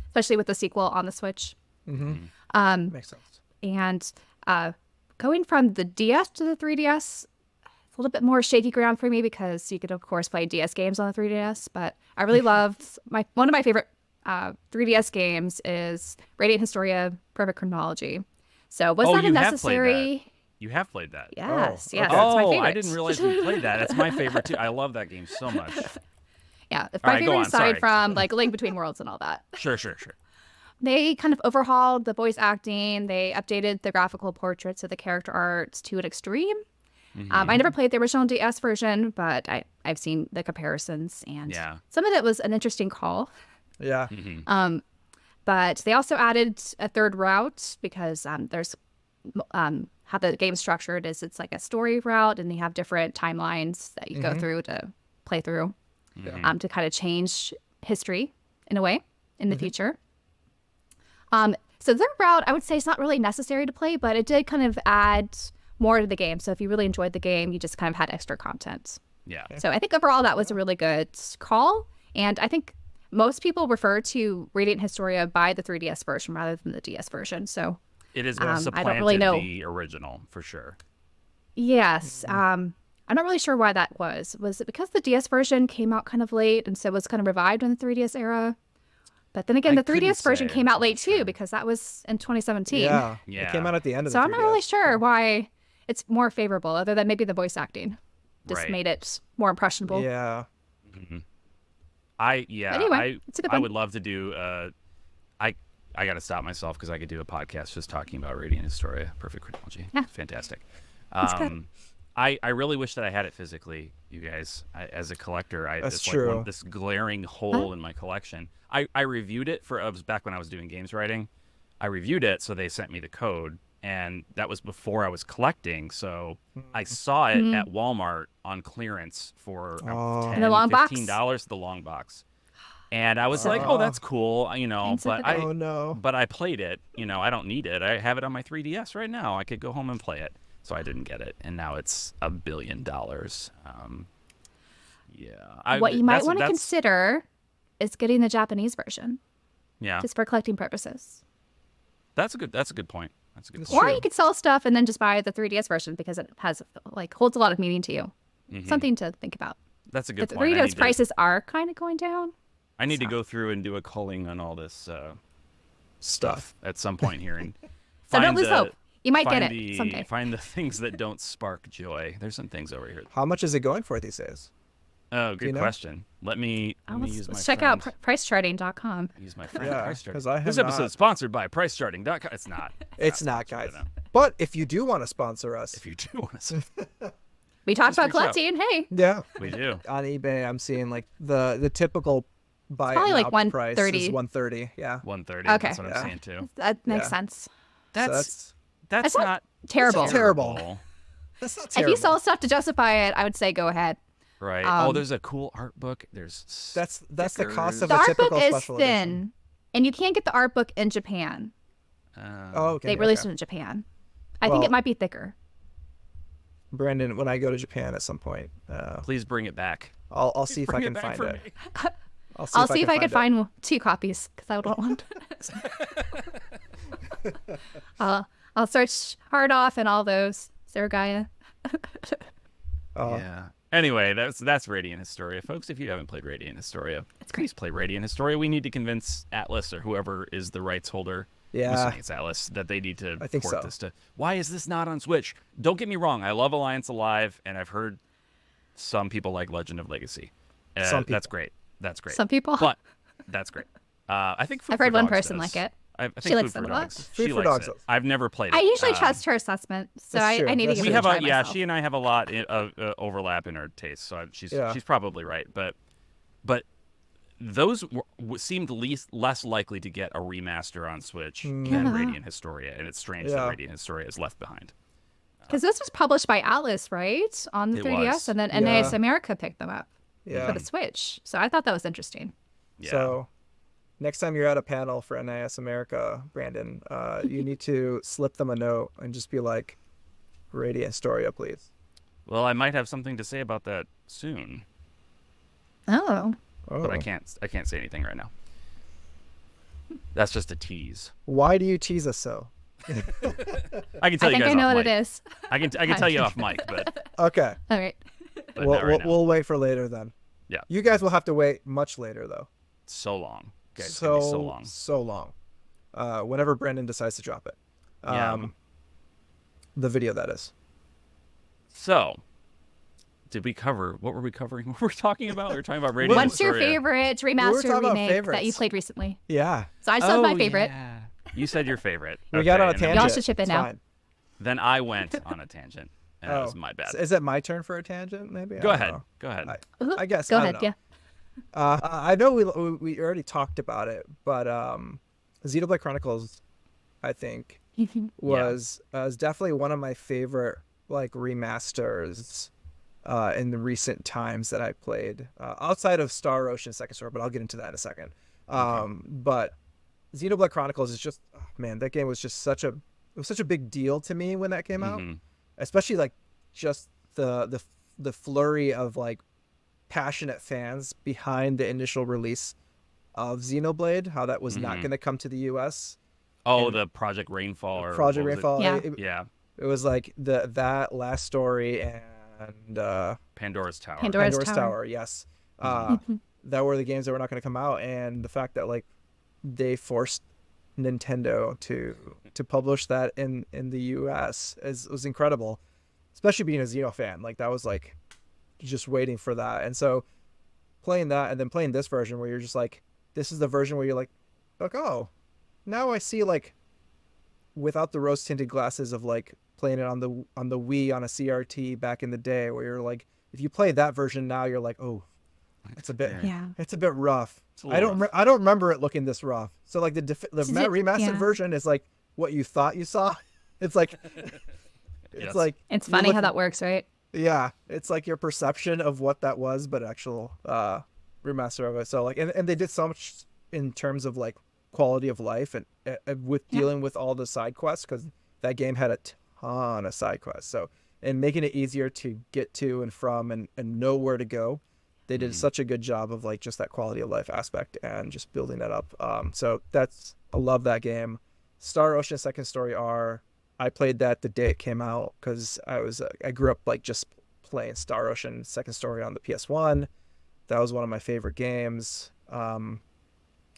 Especially with the sequel on the Switch.
Makes sense.
And going from the DS to the 3DS, it's a little bit more shaky ground for me because you could, of course, play DS games on the 3DS. But I really loved one of my favorite 3DS games is Radiant Historia Perfect Chronology. So was that a necessary?
You have played that.
Yes,
okay.
yes. It's my favorite.
I didn't realize you played that. It's my favorite too. I love that game so much.
Yeah, it's my favorite aside from like Link Between Worlds and all that.
Sure.
They kind of overhauled the voice acting. They updated the graphical portraits of the character arts to an extreme. I never played the original DS version, but I've seen the comparisons, and some of it was an interesting call.
Yeah.
But they also added a third route because there's how the game's structured is it's like a story route, and they have different timelines that you go through to play through to kind of change history in a way in the future. So their route, I would say, is not really necessary to play, but it did kind of add more to the game. So if you really enjoyed the game, you just kind of had extra content.
Yeah.
So I think overall that was a really good call. And I think most people refer to Radiant Historia by the 3DS version rather than the DS version. So
it is supplanted
I don't really know
the original for sure.
Yes. I'm not really sure why that was. Was it because the DS version came out kind of late and so it was kind of revived in the 3DS era? But then again, the 3DS version came out late too because that was in 2017.
Yeah. It came out at the end of the 3DS.
So I'm not really sure why it's more favorable, other than maybe the voice acting just made it more impressionable.
Yeah.
Anyway, it's a good one.
I would love to do. I got to stop myself because I could do a podcast just talking about Radiant Historia, Perfect Chronology.
Yeah.
Fantastic.
It's good.
I really wish that I had it physically, you guys. As a collector,
That's
it's
true.
Like this glaring hole in my collection. I reviewed it it was back when I was doing games writing. I reviewed it, so they sent me the code, and that was before I was collecting. So I saw it at Walmart on clearance for $10,
the long box?
$15, the long box. And I was like, oh, that's cool, but I played it. I don't need it. I have it on my 3DS right now. I could go home and play it. So I didn't get it, and now it's $1 billion.
What you might want to consider is getting the Japanese version.
Yeah,
just for collecting purposes.
That's a good point. That's a good point.
Or you could sell stuff and then just buy the 3DS version because it has holds a lot of meaning to you. Something to think about.
That's a good
the
point.
The 3DS prices are kind of going down.
I need to go through and do a culling on all this stuff at some point here. And
So don't lose hope. You might get
find
it someday.
Find the things that don't spark joy. There's some things over here.
How much is it going for these days?
Oh, good question. Let me use my
Let's check
friend.
out pricecharting.com.
Use my friend.
Yeah,
Price Charting.
'cause I have
This episode is sponsored by PriceCharting.com. It's not.
It's not, guys.
sponsored, no.
But if you do want to sponsor us,
If you do want to,
We talked about
reach out.
collecting. Hey,
yeah,
we do.
on eBay, I'm seeing like the typical buy
probably
it
like
now price is
130.
130. Yeah,
130.
Okay.
That's what
Yeah.
I'm saying too.
that makes
Yeah.
sense.
That's
That's not
not
terrible.
terrible. That's not
If
terrible.
you sell stuff to justify it, I would say go ahead.
Right. There's a cool art book. There's
That's the cost of
The
a
art book
typical
is
special
thin,
edition.
and you can't get the art book in Japan.
Oh, okay.
They released
okay.
it in Japan. I think
Well-
it might be thicker.
Brandon, when I go to Japan at some point,
Please bring it back.
I'll see if I
Bring
can
back
find
for
it.
me.
I'll see if I can find 2 copies because I would want one. I'll search hard off and all those. Sergaya.
Yeah. Anyway, that's Radiant Historia, folks. If you haven't played Radiant Historia, please play Radiant Historia. We need to convince Atlas or whoever is the rights holder. I'm
Yeah.
assuming it's Atlas that they need to
I think
port
so.
this to. Why is this not on Switch? Don't get me wrong. I love Alliance Alive, and I've heard some people like Legend of Legacy.
Some people.
That's great. That's great.
Some people.
But that's great. I think Food
I've
for
heard one
Dogs
person
does.
like it.
I think
She likes
Food
it
for
a lot.
Dogs.
Food
She
for
likes
Dogs
it.
does.
I've never played it.
I usually trust her assessment, so
That's true.
I need to
That's
give
We
it
have
a try
a
myself.
she and I have a lot of overlap in our tastes, so she's probably right. But those seemed less likely to get a remaster on Switch than
Yeah.
Radiant Historia, and it's strange that
Yeah.
Radiant Historia is left behind.
Because this was published by Atlas, right? On the
It
3DS,
was.
and then
Yeah.
NAS America picked them up
Yeah.
for the Switch. So I thought that was interesting.
Yeah.
So next time you're at a panel for NIS America, Brandon, you need to slip them a note and just be like, Radiant Historia, please.
Well, I might have something to say about that soon,
Oh.
but I can't say anything right now. That's just a tease.
Why do you tease us so?
I can tell
I
you
think
guys
I know
off
what
mic.
it is.
I can tell you off mic, but
Okay.
All right.
not right now.
We'll wait for later then.
Yeah.
You guys will have to wait much later though.
So long. Okay, it's gonna be so long.
So long. Whenever Brandon decides to drop it.
Yeah.
The video, that is.
So, did we cover what were we covering? What were we talking about? We were talking about Radiant
What's your
Historia.
favorite
talking
remaster
about
remake that you
favorites.
played recently?
Yeah.
So I said my favorite.
Yeah. You said your favorite.
We got on a
and then-
tangent.
Y'all should chip in
It's
now.
fine.
Then I went on a tangent, and that was
Oh.
my bad.
Is it my turn for a tangent? Maybe.
Go
I don't
ahead.
know.
Go ahead.
I guess.
Go
I don't
ahead.
know.
Yeah.
I know we already talked about it, but Xenoblade Chronicles, I think, was definitely one of my favorite like remasters in the recent times that I played, outside of Star Ocean Second Story, but I'll get into that in a second. But Xenoblade Chronicles is just, oh, man, that game was just such a big deal to me when that came out, especially like just the flurry of like passionate fans behind the initial release of Xenoblade, how that was not going to come to the US.
Oh, the Project Rainfall. Or
Project
what was it?
Rainfall.
Yeah.
Yeah.
It was like that last story and
Pandora's Tower.
Pandora's
Pandora's
Tower.
Tower, yes. That were the games that were not going to come out, and the fact that like they forced Nintendo to publish that in the US was incredible, especially being a Xeno fan. Like that was like just waiting for that. And so playing that and then playing this version where you're just like, this is the version where you're like, oh, now I see like without the rose tinted glasses of like playing it on the Wii on a CRT back in the day, where you're like, if you play that version now, you're like, oh, it's a bit rough.
a little rough.
I don't remember it looking this rough. So like the remastered version is like what you thought you saw. It's like it's
Yes.
like
It's
you
funny
look
how
at-
that works, right?
yeah, it's like your perception of what that was, but actual remaster of it. So like, and they did so much in terms of like quality of life and with dealing with all the side quests, because that game had a ton of side quests. So and making it easier to get to and from and know where to go. They did such a good job of like just that quality of life aspect and just building that up. So I love that game. Star Ocean Second Story R. I played that the day it came out because I grew up like just playing Star Ocean Second Story on the PS1. That was one of my favorite games.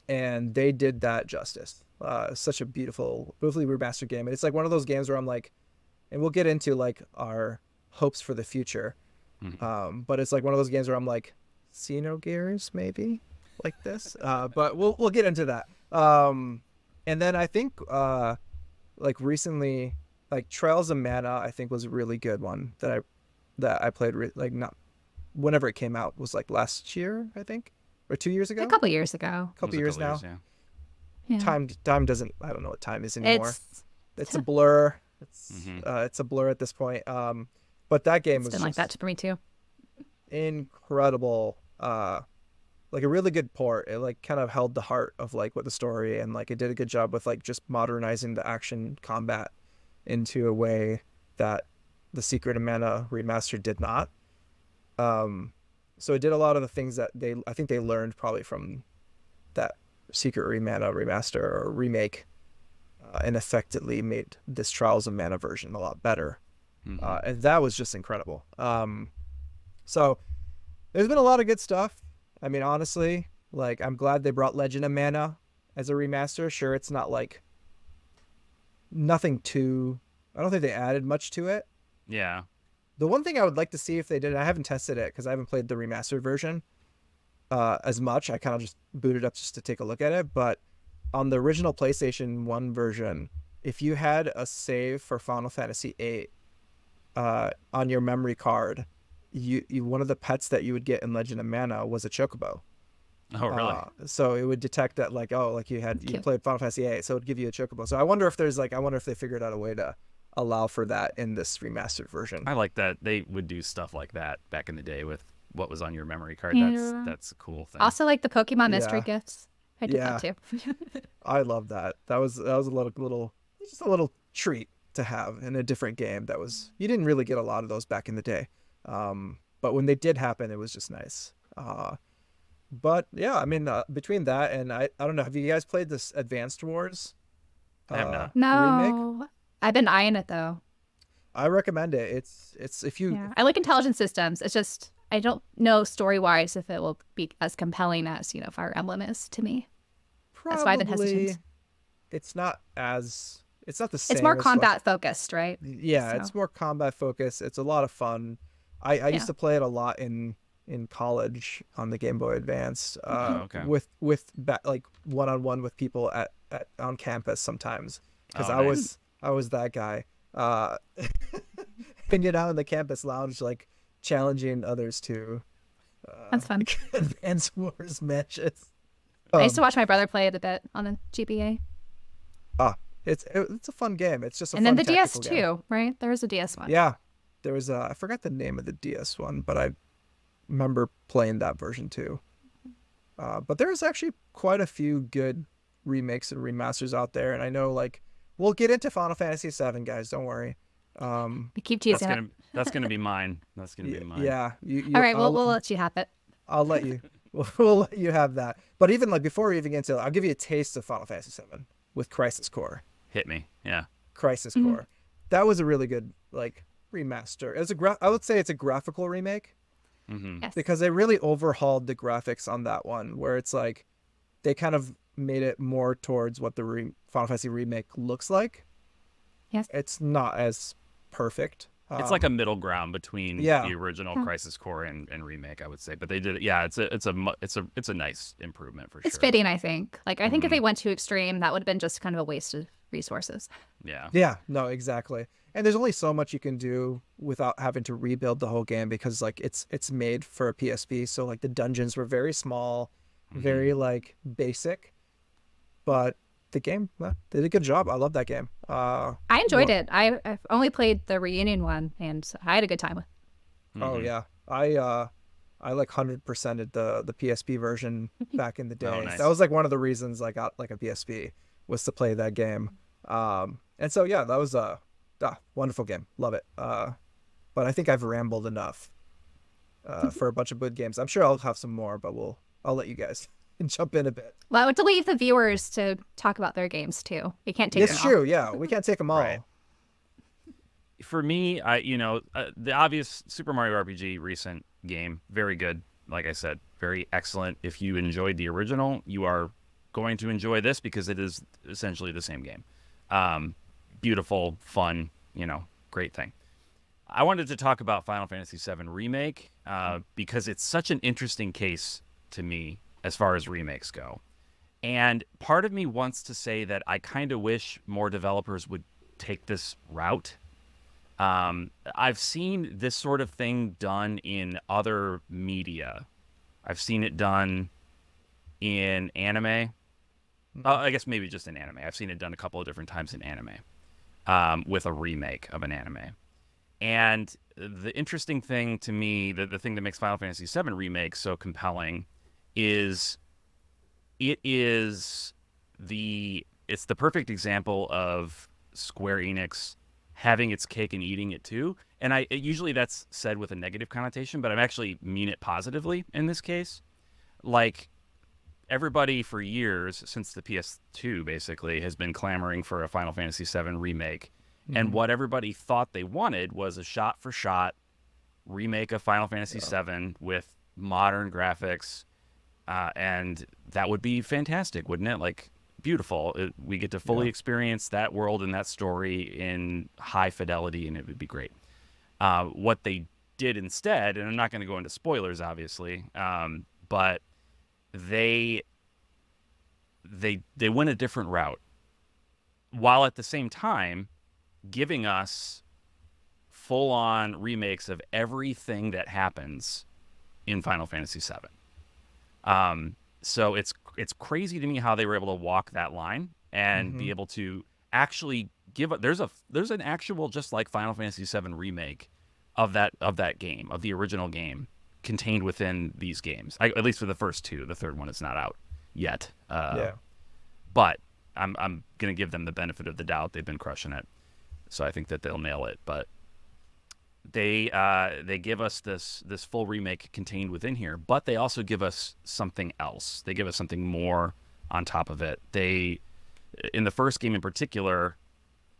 and they did that justice. Such a beautifully remastered game. And it's like one of those games where I'm like, and we'll get into like our hopes for the future. But it's like one of those games where I'm like, Xenogears maybe like this. But we'll get into that. And then I think like recently, like Trails of Mana, I think was a really good one that I played like not whenever it came out was like last year, I think, or 2 years ago.
A couple years ago.
A couple years now.
Yeah.
Time doesn't. I don't know what time is anymore.
It's
a blur. It's a blur at this point. But that game was
been like that for me too.
Incredible. Like a really good port. It like kind of held the heart of like what the story, and like it did a good job with like just modernizing the action combat into a way that the Secret of Mana remaster did not. So it did a lot of the things that I think they learned probably from that Secret of Mana remaster or remake, and effectively made this Trials of Mana version a lot better. And that was just incredible. So there's been a lot of good stuff. I mean, honestly, like I'm glad they brought Legend of Mana as a remaster. Sure, it's not like nothing too. I don't think they added much to it.
Yeah.
The one thing I would like to see if they did, I haven't tested it because I haven't played the remastered version as much. I kind of just booted up just to take a look at it. But on the original PlayStation 1 version, if you had a save for Final Fantasy VIII on your memory card, you one of the pets that you would get in Legend of Mana was a chocobo.
Oh, really?
So it would detect that like, oh, like you played Final Fantasy VIII, so it would give you a chocobo. So I wonder if they figured out a way to allow for that in this remastered version.
I like that they would do stuff like that back in the day with what was on your memory card. That's a cool thing.
Also, like the Pokemon mystery gifts. I did that too.
I love that. That was a little treat to have in a different game. You didn't really get a lot of those back in the day. But when they did happen, it was just nice. But yeah, I mean, between that and I don't know. Have you guys played this Advanced Wars?
I have not.
No.
Remake?
I've been eyeing it though.
I recommend it. It's if you.
Yeah. I like intelligent systems. It's just I don't know story wise if it will be as compelling as Fire Emblem is to me.
Probably,
that's why I've been hesitant.
It's not the same.
It's more combat focused, right?
Yeah, so. It's more combat focused. It's a lot of fun. I used to play it a lot in college on the Game Boy Advance. With like one-on-one with people on campus sometimes because I was that guy. Hanging out in the campus lounge, like challenging others to.
That's fun.
Advance Wars matches.
I used to watch my brother play it a bit on the GBA.
It's a fun game. It's just
and then the DS too, right? There was a DS one.
Yeah, there was I forgot the name of the DS one, but I remember playing that version too. But there's actually quite a few good remakes and remasters out there, and I know like we'll get into Final Fantasy VII, guys. Don't worry.
We keep teasing it.
That's gonna be mine. That's gonna be mine.
Yeah.
All right, we'll let you have it.
I'll let you. We'll let you have that. But even like before we even get into it, I'll give you a taste of Final Fantasy VII with Crisis Core.
Hit me. Yeah.
Crisis Core. That was a really good like remaster. I would say it's a graphical remake.
Yes.
Because they really overhauled the graphics on that one, where it's like they kind of made it more towards what the Final Fantasy remake looks like.
Yes.
It's not as perfect.
It's like a middle ground between the original Crisis Core and remake, I would say. But they did it. Yeah, it's a nice improvement for sure.
It's fitting, I think. Like I think if they went too extreme, that would have been just kind of a waste of resources.
Yeah.
Yeah. No, exactly. And there's only so much you can do without having to rebuild the whole game because like it's made for a PSP, so like the dungeons were very small, very like basic, but the game they did a good job. I love that game.
I enjoyed it. I've only played the reunion one, and I had a good time with it.
Oh yeah, I like 100%ed the PSP version back in the day.
Oh, nice.
That was like one of the reasons I got like a PSP was to play that game. And so yeah, that was a wonderful game. Love it. But I think I've rambled enough for a bunch of good games. I'm sure I'll have some more, but I'll let you guys jump in a bit.
Well, I would to leave the viewers to talk about their games too. We can't take them all.
It's true. Yeah, we can't take them all.
Right. For me, the obvious Super Mario RPG recent game, very good. Like I said, very excellent. If you enjoyed the original, you are going to enjoy this because it is essentially the same game. Beautiful, fun, great thing. I wanted to talk about Final Fantasy VII Remake because it's such an interesting case to me as far as remakes go. And part of me wants to say that I kind of wish more developers would take this route. I've seen this sort of thing done in other media. I've seen it done in anime. I guess maybe just in anime. I've seen it done a couple of different times in anime with a remake of an anime. And the interesting thing to me, the thing that makes Final Fantasy VII Remake so compelling is it's the perfect example of Square Enix having its cake and eating it too. And usually that's said with a negative connotation, but I actually mean it positively in this case. Like, everybody for years, since the PS2 basically, has been clamoring for a Final Fantasy VII remake. Mm-hmm. And what everybody thought they wanted was a shot-for-shot remake of Final Fantasy VII with modern graphics. And that would be fantastic, wouldn't it? Like, beautiful. We get to fully experience that world and that story in high fidelity, and it would be great. What they did instead, and I'm not going to go into spoilers, obviously, but they went a different route, while at the same time giving us full-on remakes of everything that happens in Final Fantasy VII. So it's crazy to me how they were able to walk that line and be able to actually give there's an actual, just like Final Fantasy VII remake of that game, of the original game, contained within these games. At least for the first two. The third one is not out yet. But I'm gonna give them the benefit of the doubt. They've been crushing it, so I think that they'll nail it. But they give us this full remake contained within here, but they also give us something else. They give us something more on top of it. In the first game in particular,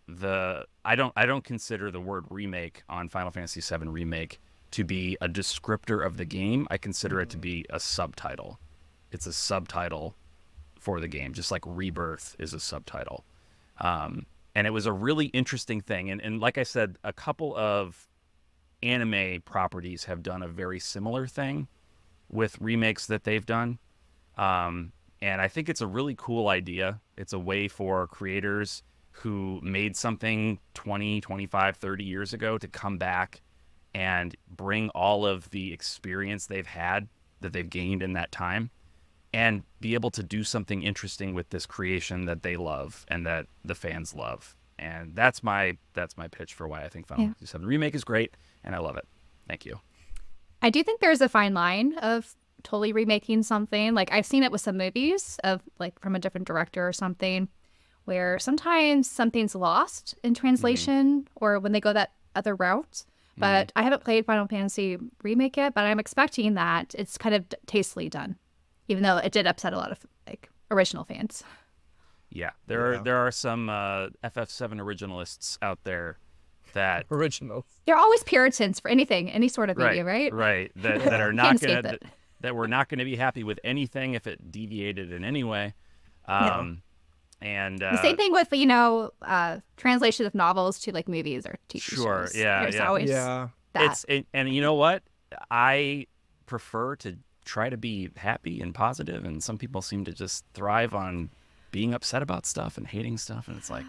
I don't consider the word remake on Final Fantasy VII Remake to be a descriptor of the game. I consider it to be a subtitle. It's a subtitle for the game, just like Rebirth is a subtitle. And it was a really interesting thing. And like I said, a couple of anime properties have done a very similar thing with remakes that they've done. And I think it's a really cool idea. It's a way for creators who made something 20, 25, 30 years ago to come back and bring all of the experience they've had, that they've gained in that time, and be able to do something interesting with this creation that they love and that the fans love. And that's my pitch for why I think Final Fantasy VII Remake is great, and I love it. Thank you.
I do think there's a fine line of totally remaking something. Like, I've seen it with some movies of, like, from a different director or something, where sometimes something's lost in translation or when they go that other route. But I haven't played Final Fantasy Remake yet, but I'm expecting that it's kind of tastefully done, even though it did upset a lot of, like, original fans.
Yeah, there are some FF7 originalists out there that
They're always Puritans for anything, any sort of media, right?
Right. That are not gonna that we're not gonna be happy with anything if it deviated in any way. And
the same thing with translation of novels to, like, movies or TV shows. There's always that.
And you know what? I prefer to try to be happy and positive, and some people seem to just thrive on being upset about stuff and hating stuff, and it's like,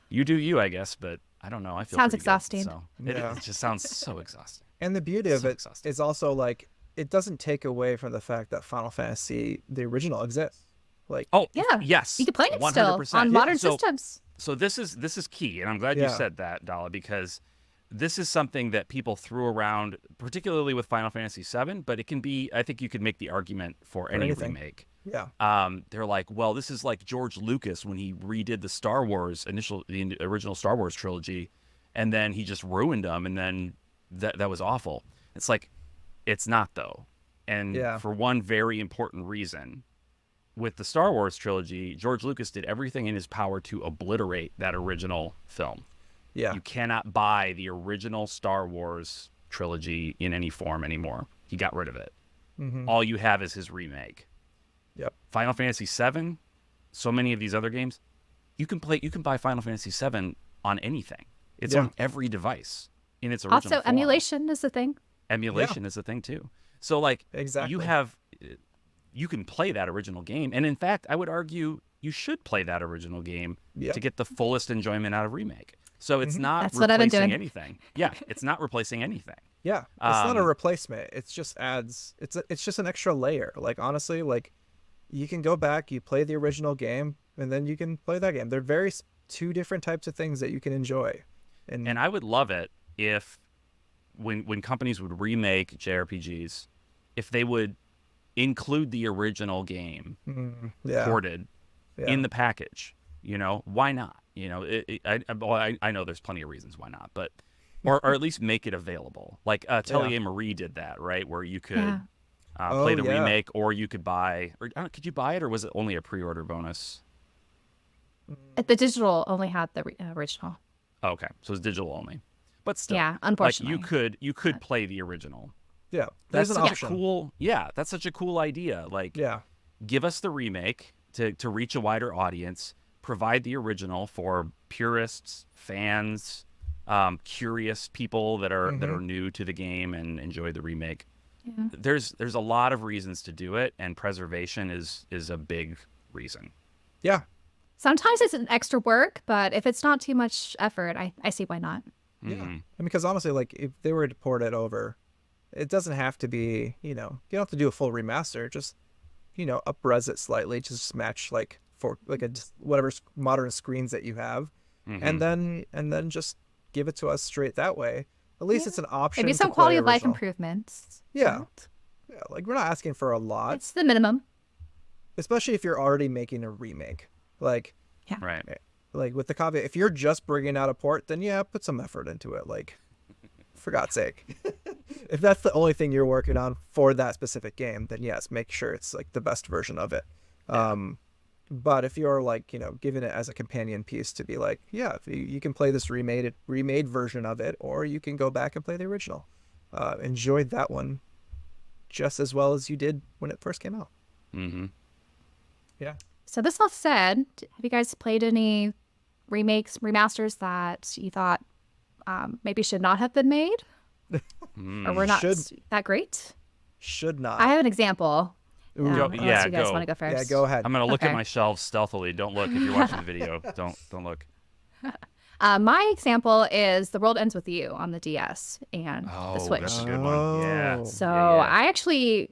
you do you, I guess, but I don't know. I feel
sounds
pretty
exhausting.
Good, so it just sounds so exhausting.
And the beauty of it is also, like, it doesn't take away from the fact that Final Fantasy, the original, exists. Like,
yes,
you can play it
100%.
still on modern systems.
So this is key, and I'm glad you said that, Abdallah, because this is something that people threw around, particularly with Final Fantasy VII, but it can be, I think you could make the argument for any remake.
Yeah.
They're like, well, this is like George Lucas when he redid the original Star Wars trilogy, and then he just ruined them, and then that was awful. It's like, it's not, though. And for one very important reason. With the Star Wars trilogy, George Lucas did everything in his power to obliterate that original film.
Yeah.
You cannot buy the original Star Wars trilogy in any form anymore. He got rid of it. All you have is his remake.
Yep.
Final Fantasy VII, so many of these other games, you can buy Final Fantasy VII on anything. It's on every device in its original
Also,
form.
emulation is a thing.
Emulation is a thing too. So like
Exactly.
you can play that original game, and in fact, I would argue you should play that original game to get the fullest enjoyment out of Remake. So it's not
That's what I've been
replacing
doing.
anything. Yeah, it's not replacing anything.
Yeah, it's not a replacement. It's just adds. It's just an extra layer. Like honestly, like you can go back, you play the original game, and then you can play that game. They're two different types of things that you can enjoy.
And I would love it if when companies would remake JRPGs, if they would include the original game ported in the package. Why not? I know there's plenty of reasons why not, but or at least make it available. Like Atelier Marie did that, right? Where you could play the remake, or you could buy. Or could you buy it, or was it only a pre-order bonus?
The digital only had the original.
Oh, okay, so it's digital only, but still,
unfortunately,
like you could play the original.
Yeah,
that's
there's an
such
option.
a cool. Yeah, that's such a cool idea. Like, give us the remake to reach a wider audience. Provide the original for purists, fans, curious people that are new to the game and enjoy the remake. Yeah. There's a lot of reasons to do it, and preservation is a big reason.
Yeah.
Sometimes it's an extra work, but if it's not too much effort, I see why not.
Yeah. And because honestly, like if they were to port it over, it doesn't have to be, you don't have to do a full remaster. Just, up-res it slightly, just match like for like whatever modern screens that you have, and then just give it to us straight that way. At least it's an option.
Maybe some quality of life improvements.
Yeah. Yeah. Like we're not asking for a lot.
It's the minimum.
Especially if you're already making a remake. Like,
right.
Like with the caveat, if you're just bringing out a port, then put some effort into it. Like, for God's sake. If that's the only thing you're working on for that specific game, then yes, make sure it's like the best version of it. But if you're like, giving it as a companion piece to be like, you can play this remade version of it, or you can go back and play the original. Enjoy that one just as well as you did when it first came out.
Mm-hmm.
Yeah. So this all said, have you guys played any remakes, remasters that you thought maybe should not have been made? Or were not that great?
Should not.
I have an example. Unless you guys
go.
want to go first.
Yeah, go ahead.
I'm going to look at my shelves stealthily. Don't look. If you're watching the video, don't look.
My example is The World Ends With You on the DS and the Switch.
That's a good one. Yeah.
So I actually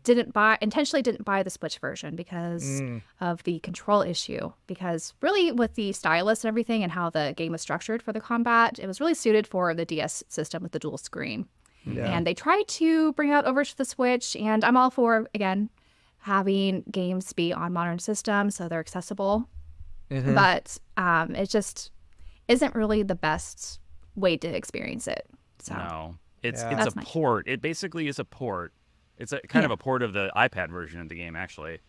intentionally didn't buy the Switch version because of the control issue. Because really with the stylus and everything and how the game was structured for the combat, it was really suited for the DS system with the dual screen. Yeah. And they tried to bring it over to the Switch, and I'm all for, again, having games be on modern systems so they're accessible. But it just isn't really the best way to experience it. So
no, it's a port. It basically is a port. It's a kind of a port of the iPad version of the game, actually,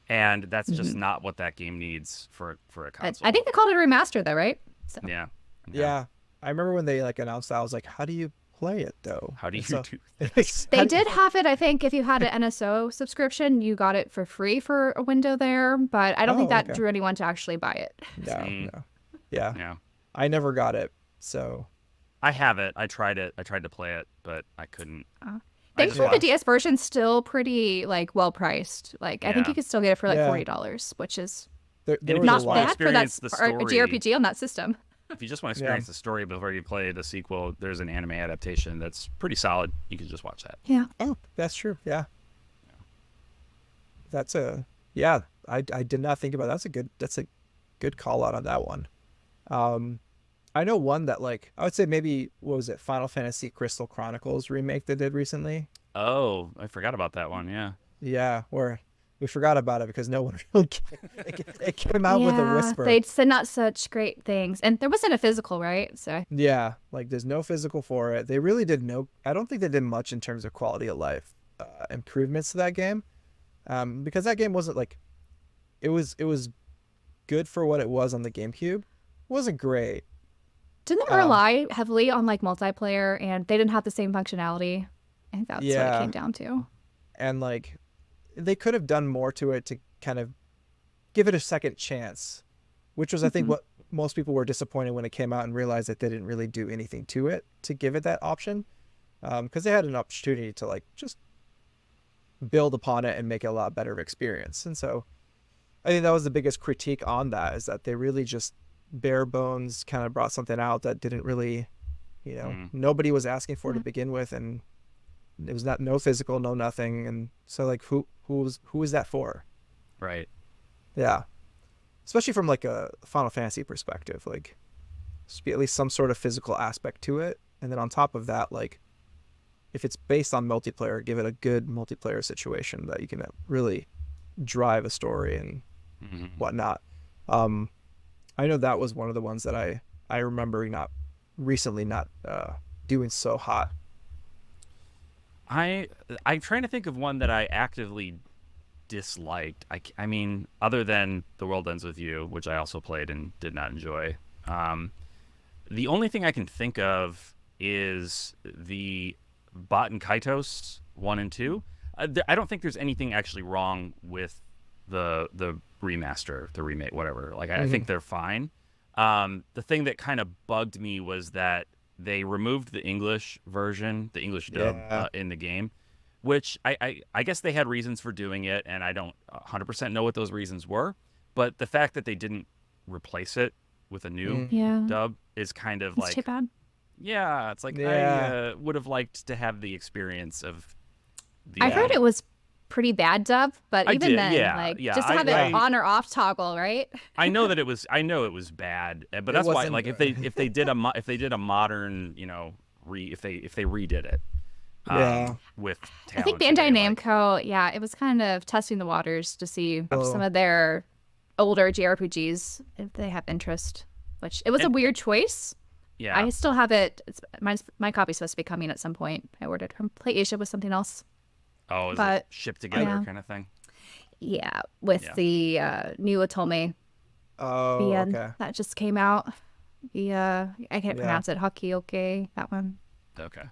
and that's just not what that game needs for a console.
I think they called it a remaster, though, right? So.
Yeah. I remember when they announced that, I was like, "How do you play it, though?
How do you do this?"
They did have it. I think if you had an NSO subscription, you got it for free for a window there, but I don't think that drew anyone to actually buy it.
No. Yeah. I never got it, so
I have it. I tried it. I tried to play it, but I couldn't.
Thankfully, the DS version's still pretty well priced. I think you could still get it for $40, which is not bad for that JRPG on that system.
If you just want to experience the story before you play the sequel, there's an anime adaptation that's pretty solid. You can just watch that.
Yeah.
Oh, that's true. Yeah. That's I did not think about that. That's a good call out on that one. I know one that I would say maybe, what was it, Final Fantasy Crystal Chronicles remake they did recently.
Oh, I forgot about that one. Yeah.
Yeah, where we forgot about it because no one really it came out with a whisper.
They said not such great things, and there wasn't a physical, right? So
yeah, there's no physical for it. They really did I don't think they did much in terms of quality of life improvements to that game, because that game wasn't it was good for what it was on the GameCube. It wasn't great.
Didn't it rely heavily on multiplayer, and they didn't have the same functionality? I think that's what it came down to.
And they could have done more to it to kind of give it a second chance, which was I think what most people were disappointed when it came out and realized that they didn't really do anything to it to give it that option, because they had an opportunity to like just build upon it and make it a lot better of experience. And so I think that was the biggest critique on that, is that they really just bare bones kind of brought something out that didn't really, nobody was asking for to begin with, and it was no physical, no nothing. And so like who is that for?
Right.
Yeah. Especially from like a Final Fantasy perspective, like just be at least some sort of physical aspect to it. And then on top of that, like if it's based on multiplayer, give it a good multiplayer situation that you can really drive a story and whatnot. I know that was one of the ones that I remember not doing so hot.
I'm trying to think of one that I actively disliked. I mean, other than The World Ends With You, which I also played and did not enjoy. The only thing I can think of is the Baten Kaitos 1 and 2. I don't think there's anything actually wrong with the remaster, the remake, whatever. Like I think they're fine. The thing that kind of bugged me was that they removed the English version, the English dub in the game, which I guess they had reasons for doing it, and I don't 100% know what those reasons were. But the fact that they didn't replace it with a new dub is kind of
It's too bad.
Yeah, it's like I would have liked to have the experience of the.
I heard it was pretty bad dub, but even then, just to have it on or off toggle, right?
I know it was bad, but that's why, like, if they did a modern, if they redid it, with talent
I think Bandai Namco, it was kind of testing the waters to see some of their older JRPGs if they have interest. Which it was a weird choice.
Yeah,
I still have it. My copy's supposed to be coming at some point. I ordered from PlayAsia with something else.
Oh, is it shipped together kind of thing?
Yeah, with the new Atome.
Oh, okay.
That just came out. I can't pronounce it. Hakioke, that one.
Okay.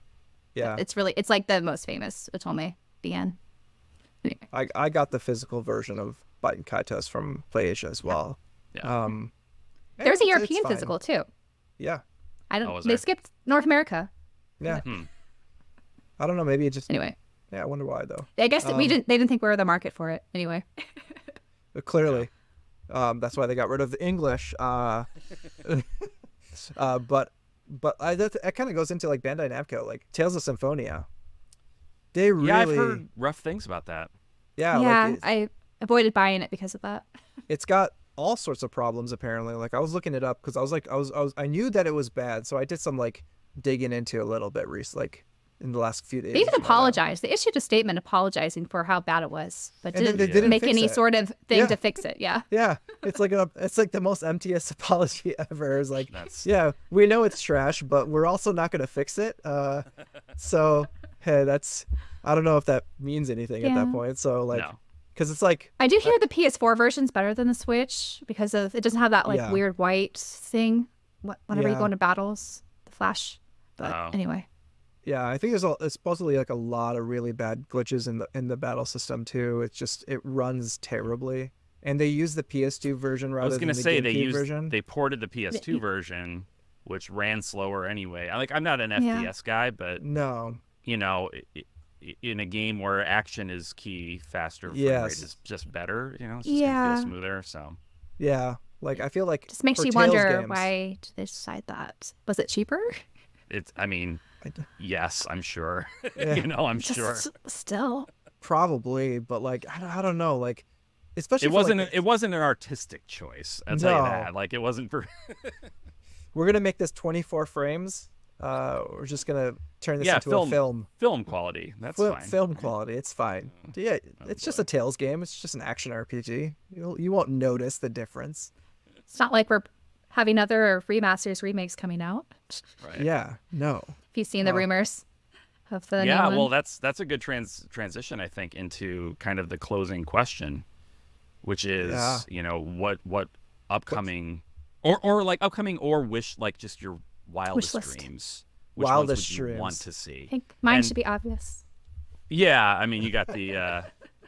Yeah.
It's like the most famous Atome, BN. Anyway.
I got the physical version of Baten Kaitos from PlayAsia as well.
Yeah.
There's a European physical too.
Yeah.
They skipped North America.
Yeah. I don't know. Maybe it just.
Anyway.
Yeah, I wonder why though.
I guess they didn't think we were the market for it anyway.
Clearly, that's why they got rid of the English. But that kind of goes into like Bandai Namco, like Tales of Symphonia. They really.
Yeah, I've heard rough things about that.
Yeah.
Yeah, I avoided buying it because of that.
It's got all sorts of problems apparently. Like I was looking it up because I knew that it was bad, so I did some like digging into a little bit like in the last few days.
They even apologized. They issued a statement apologizing for how bad it was, but didn't make any sort of thing to fix it. Yeah.
Yeah, it's like the most emptiest apology ever. It's like, we know it's trash, but we're also not going to fix it. So hey, I don't know if that means anything at that point. So like, because it's like
I do hear the PS4 version's better than the Switch because it doesn't have that like weird white thing whenever you go into battles, the flash. But anyway.
Yeah, I think there's supposedly like a lot of really bad glitches in the battle system too. It runs terribly, and they use the PS2 version rather than the GameCube version.
They ported the PS2 version, which ran slower anyway. I'm not an FPS guy, but
no,
in a game where action is key, faster frame rate is just better. It's just gonna feel smoother. So
like I feel like
just makes you wonder why did they decide that? Was it cheaper?
Yes, I'm sure. I'm sure.
Still,
probably, but like I don't know, like especially
it wasn't an artistic choice. I'll tell you that. Like it wasn't for.
We're gonna make this 24 frames. We're just gonna turn this into a film.
Film quality. That's fine.
Film quality. It's fine. Yeah, it's just a Tales game. It's just an action RPG. You won't notice the difference.
It's not like we're having other remasters, remakes coming out.
Right.
Yeah. No.
If you've seen the rumors of the new one.
Well, that's a good transition, I think, into kind of the closing question, which is what upcoming or wish, like just your wildest dreams. Which
wildest
ones would you want to see?
I think mine should be obvious.
Yeah, I mean, you got the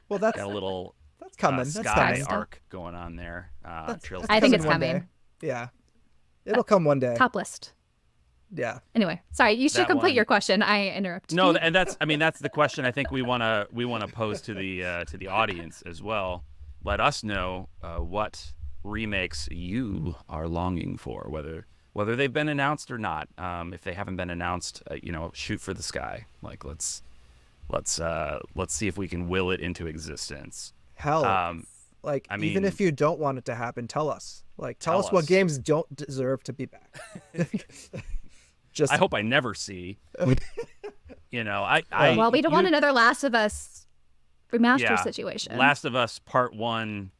well, that's
got a little
coming. That's
Sky
coming.
arc going on there. Trails.
I think it's
one
coming.
day. Yeah, it'll come one day.
Top list.
Yeah.
Anyway, sorry, you should
That
complete
one-
your question. I interrupted.
No,
you.
and that's the question I think we wanna pose to the audience as well. Let us know what remakes you are longing for, whether they've been announced or not. If they haven't been announced, shoot for the sky. Like let's see if we can will it into existence.
Hell,
I
even
mean-
if you don't want it to happen, tell us. Like, tell
Tell
us what
us.
games don't deserve to be back. Just
I hope I never see. I
Well, we don't want another Last of Us remaster
Yeah.
situation.
Last of Us Part 1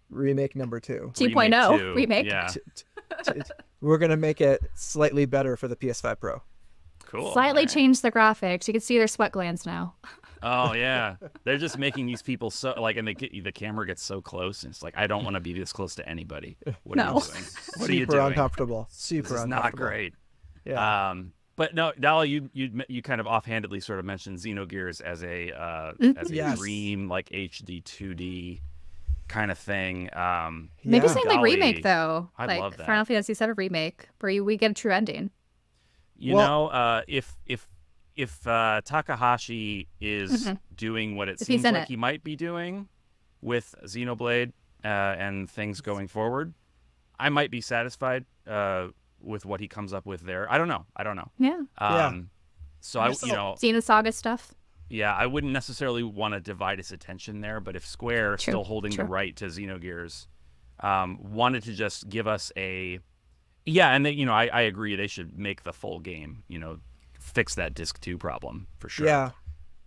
remake number 2.
2.0 remake.
Yeah,
We're gonna make it slightly better for the PS5 Pro.
cool.
Slightly
All right.
change the graphics. You can see their sweat glands now.
Oh yeah, they're just making these people so like, and the camera gets so close, and it's like I don't want to be this close to anybody. What are
No.
you doing? What are you
Super
doing?
uncomfortable. Super
This is
uncomfortable.
not great.
Yeah.
But no, Dalla, you kind of offhandedly sort of mentioned Xenogears as a
Yes.
dream like HD 2D kind of thing.
Maybe
Yeah.
something like
Golly,
remake though.
I'd
like
love that.
Final Fantasy VII remake, where we get a true ending.
If Takahashi is doing what it
If he's
seems
in
like
it.
he might be doing with Xenoblade and things going forward, I might be satisfied with what he comes up with there. I don't know.
Yeah.
Yeah.
So
Xenosaga stuff.
yeah, I wouldn't necessarily want to divide his attention there, but if Square,
True,
still holding the
true.
right to Xenogears, wanted to just give us and they, I agree they should make the full game, fix that disc 2 problem for sure.
Yeah.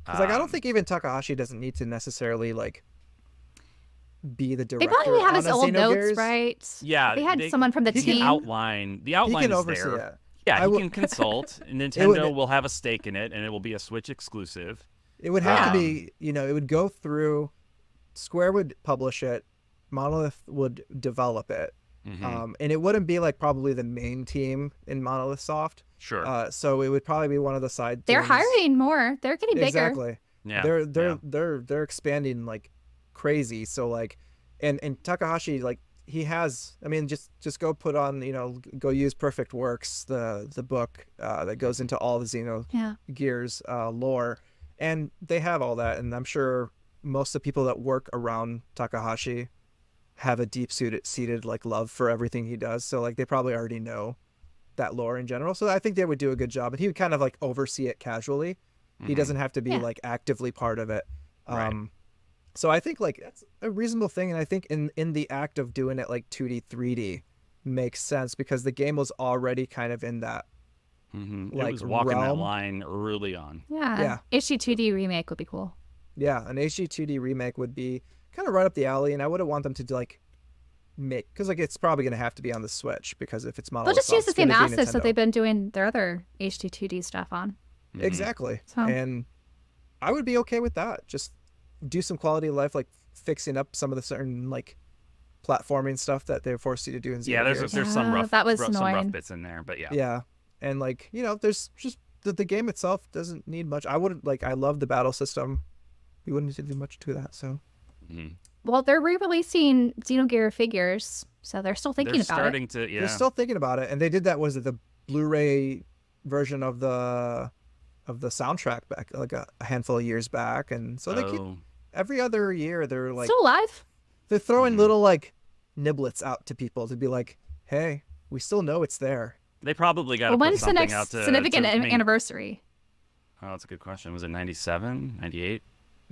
Because I don't
Um,
think even Takahashi doesn't need to necessarily be the
They
director.
probably have
on
his
a
old notes,
Xenogears.
right?
Yeah,
They had someone from the
he can
team.
outline. The
He
outline
can
is
oversee
there.
it.
Yeah,
I
he
would-
can consult. And
would-
Nintendo will have a stake in it, and it will be a Switch exclusive.
It would have to
Um,
be, it would go through. Square would publish it. Monolith would develop it.
Mhm.
And it wouldn't be probably the main team in Monolith Soft.
Sure.
So it would probably be one of the side
They're
teams.
hiring more. They're getting bigger.
Exactly.
Yeah.
They're expanding like crazy. So and Takahashi he has, just go put on, go use Perfect Works, the book that goes into all the Xenogears lore, and they have all that, and I'm sure most of the people that work around Takahashi have a deep-seated love for everything he does. So they probably already know that lore in general. So I think they would do a good job, and he would kind of oversee it casually. He doesn't have to be
Yeah.
actively part of it.
Right.
So I think that's a reasonable thing, and I think in the act of doing it 2D 3D makes sense because the game was already kind of in that.
It was walking that
realm.
line early on.
Yeah.
Yeah.
HD2D remake would be cool.
Yeah, an HD 2D remake would be kind of right up the alley, and I wouldn't want them to make, because it's probably going to have to be on the Switch, because if it's
They'll
Monolith
just use
Soft,
the
it's
same
gonna be
assets that
Nintendo.
they've been doing their other HD2D stuff on.
Exactly.
So-
And I would be okay with that. Just do some quality of life, fixing up some of the certain platforming stuff that they forced you to do in
Yeah,
Xenogears.
there's some rough
that was
some rough
annoying.
bits in there, but yeah.
Yeah, and there's just the game itself doesn't need much. I wouldn't I love the battle system. We wouldn't need to do much to that. So
Well, they're re-releasing Xenogear figures, so they're still thinking
They're
about
starting
it.
to
they're still thinking about it, and they did that. Was it the Blu-ray version of the soundtrack back a handful of years back? And so they keep every other year they're
Still alive?
they're throwing little niblets out to people to be like, hey, we still know it's there.
They probably got to
Well,
put
when's the
something
next
out to
significant
make-
anniversary?
Oh, that's a good question. Was it 97, 98?
It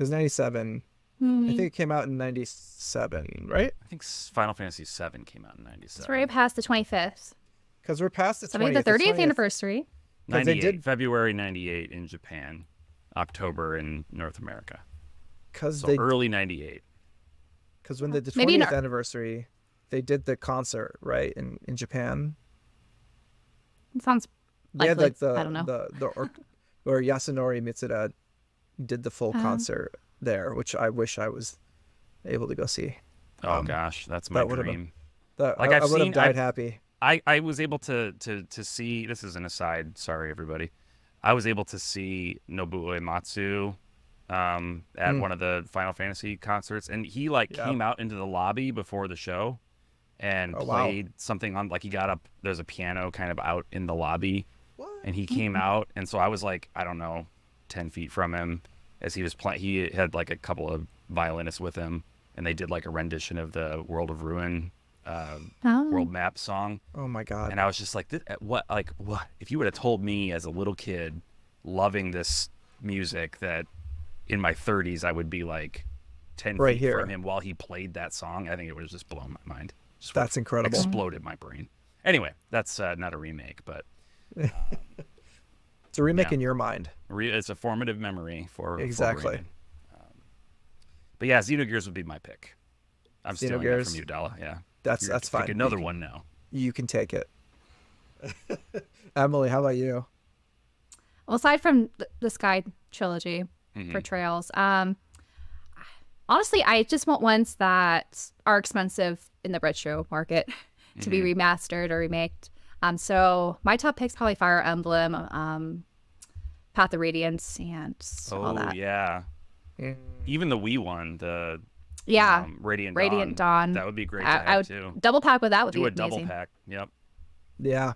was 97. I think it came out in 97, right?
I think Final Fantasy 7 came out in 97.
It's right past the 25th.
Because we're past the
So
20th.
maybe the 30th
20th.
anniversary.
'Cause they
98,
did-
February 98 in Japan, October in North America.
Because
So early 98.
when the
Maybe
20th
not.
anniversary, they did the concert, right, in Japan.
It sounds
They
likely.
had
I don't know.
where Yasunori Mitsuda did the full concert there, which I wish I was able to go see.
Oh gosh, that's my
that would've
dream.
That
Like,
I
I've
would have
seen-
died
I've-
happy.
I was able to see, this is an aside, sorry everybody. I was able to see Nobuo Uematsu at one of the Final Fantasy concerts, and he came out into the lobby before the show and played something on, like, he got up, there's a piano kind of out in the lobby, and he came out, and so I was like, I don't know, 10 feet from him as he was playing. He had like a couple of violinists with him, and they did like a rendition of the World of Ruin world map song.
Oh my god.
And I was just like, what if you would have told me as a little kid loving this music that in my 30s I would be like 10
right
feet
here
from him while he played that song, I think it would have just blown my mind.
That's incredible.
Exploded my brain. Anyway, that's not a remake, but
it's a remake in your mind.
It's a formative memory for
exactly.
But yeah, Xenogears would be my pick. I'm stealing that from you, Abdallah. Yeah,
that's fine.
Pick another one now.
You can take it. Emily, how about you?
Well, aside from the Sky trilogy for Trails, honestly, I just want ones that are expensive in the retro market to be remastered or remaked. So my top picks probably Fire Emblem, Path of Radiance, and all that.
Oh yeah, even the Wii one, the
Radiant Dawn.
That would be great to have
I would
too.
double pack with that would be
Do a
amazing.
double pack. Yep.
Yeah.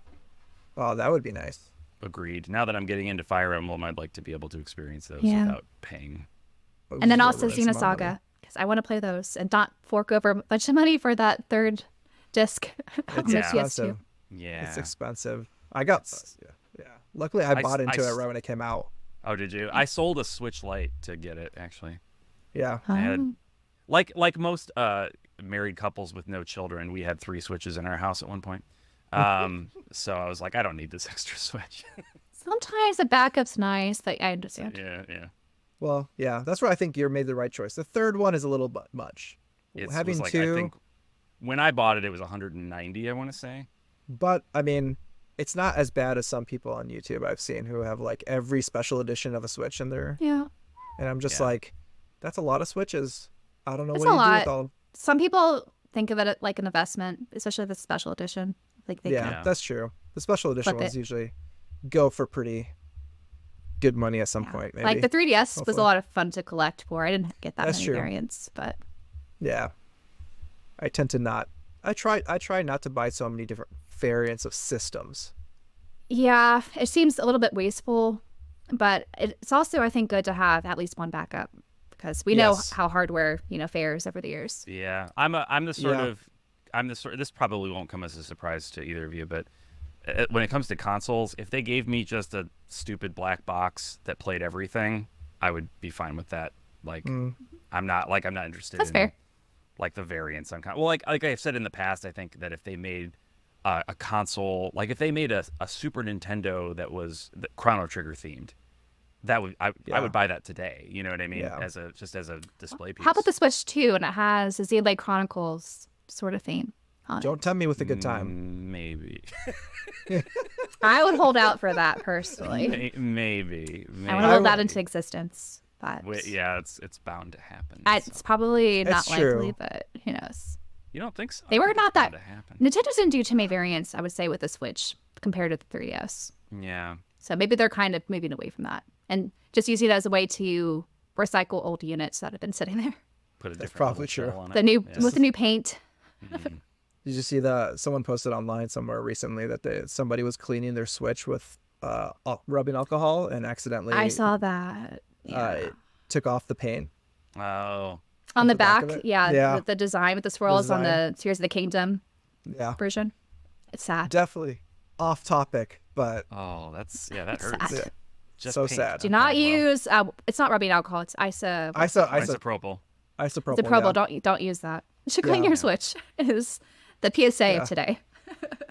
Oh, that would be nice.
Agreed. Now that I'm getting into Fire Emblem, I'd like to be able to experience those without paying.
And then also Xenosaga, because I want to play those and not fork over a bunch of money for that third disc.
It's expensive.
Yeah.
It's expensive. I got yeah. Luckily I bought into it right when it came out.
Oh, did you? I sold a Switch Lite to get it, actually.
Yeah.
I had, like most married couples with no children, we had 3 Switches in our house at one point. So I was like, I don't need this extra Switch.
Sometimes a backup's nice, but I understand.
Yeah.
Well, yeah, that's where I think you made the right choice. The third one is a little bit much. Having
like,
two,
I think when I bought it, it was 190, I want to say.
But I mean, it's not as bad as some people on YouTube I've seen who have like every special edition of a Switch in there.
Yeah.
And I'm just like, that's a lot of Switches. I don't know
It's
what
a
you do
lot.
with all.
Some people think of it like an investment, especially the special edition. Like they can
That's true. The special edition ones usually go for pretty good money at some point. Maybe.
Like the 3DS was
Hopefully.
a lot of fun to collect for. I didn't get that
That's
many
true.
variants, but
yeah, I tend to not. I try not to buy so many different variants of systems.
yeah, it seems a little bit wasteful. But it's also, I think, good to have at least one backup because we know how hardware, fares over the years.
Yeah, I'm the sort of this probably won't come as a surprise to either of you, but when it comes to consoles, if they gave me just a stupid black box that played everything, I would be fine with that. Like, I'm not interested.
That's
in
fair.
Like the variants on well, like I've said in the past, I think that if they made a console, like if they made a Super Nintendo that was Chrono Trigger themed, that would I would buy that today. You know what I mean?
Yeah.
As a display piece.
How about the Switch 2 and it has a Xenoblade Chronicles sort of theme on it?
Don't tempt me with a good time.
Maybe.
I would hold out for that personally.
Maybe.
I want to hold that into existence. But
Yeah, it's bound to happen.
it's probably not
It's true.
likely, but who knows?
You don't think so?
They were not that.
Bound to happen.
Nintendo didn't do too many variants, I would say, with the Switch compared to the 3DS.
Yeah.
So maybe they're kind of moving away from that and just using it as a way to recycle old units that have been sitting there.
Put a different
probably
level
true.
shell on it.
With the new paint.
Did you see someone posted online somewhere recently that somebody was cleaning their Switch with rubbing alcohol and accidentally
I saw that.
took off the paint.
Oh.
On the
back of
back,
it?
yeah,
Yeah.
the design with the swirls on
design.
the Tears of the Kingdom
Yeah,
version. It's sad.
definitely off topic, but
Oh, that hurts.
sad.
yeah,
Just
so
paint.
sad.
Do not
Okay, well,
use. It's not rubbing alcohol. It's isopropyl.
isopropyl.
Isopropyl.
Yeah. Don't use that. You should clean
Yeah.
your Switch. Is the PSA
Yeah.
of today.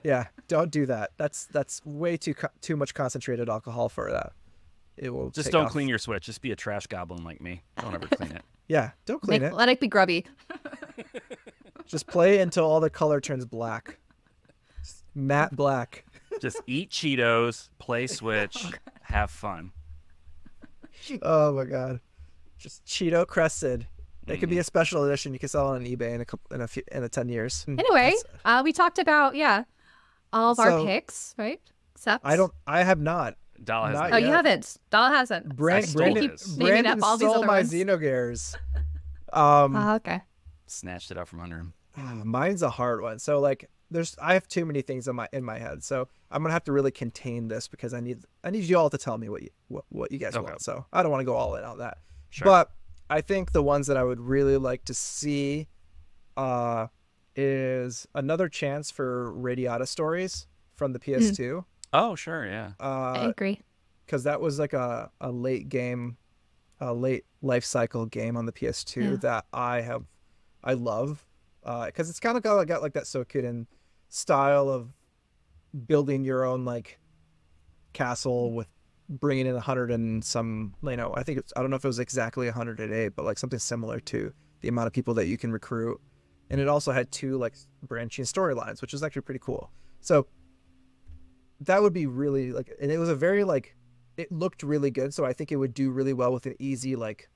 Yeah, don't do that. That's way too much concentrated alcohol for that. It will
Just
take
don't
off.
clean your Switch. Just be a trash goblin like me. Don't ever clean it.
Yeah, don't clean it.
Let it be grubby.
Just play until all the color turns black. Matte black.
Just eat Cheetos, play Switch, have fun.
Oh my god. Just Cheeto crested. It could be a special edition. You can sell it on eBay in 10 years.
Anyway, we talked about all of our
So-
picks, right? Except
I have not.
Abdallah has
Not
not.
Oh, you
yet.
haven't. Dal hasn't.
Brandon,
stole
Brandon,
his.
Naming
Brandon
up all these
stole
other
my
ones.
Xenogears.
Oh, okay.
Snatched it out from under him.
Mine's a hard one. So like, I have too many things in my head. So I'm gonna have to really contain this because I need you all to tell me what you guys
Okay.
want. So I don't want to go all in on that.
Sure.
But I think the ones that I would really like to see, is another chance for Radiata Stories from the PS2.
Oh, sure, yeah.
I agree.
Because that was like a late game, a late life cycle game on the PS2 that I love. Because it's kind of got like that Sokuden style of building your own like castle with bringing in 100 and some, I think I don't know if it was exactly 108, but like something similar to the amount of people that you can recruit. And it also had 2 like branching storylines, which is actually pretty cool. So that would be really like, and it was a very like, it looked really good. So I think it would do really well with an easy like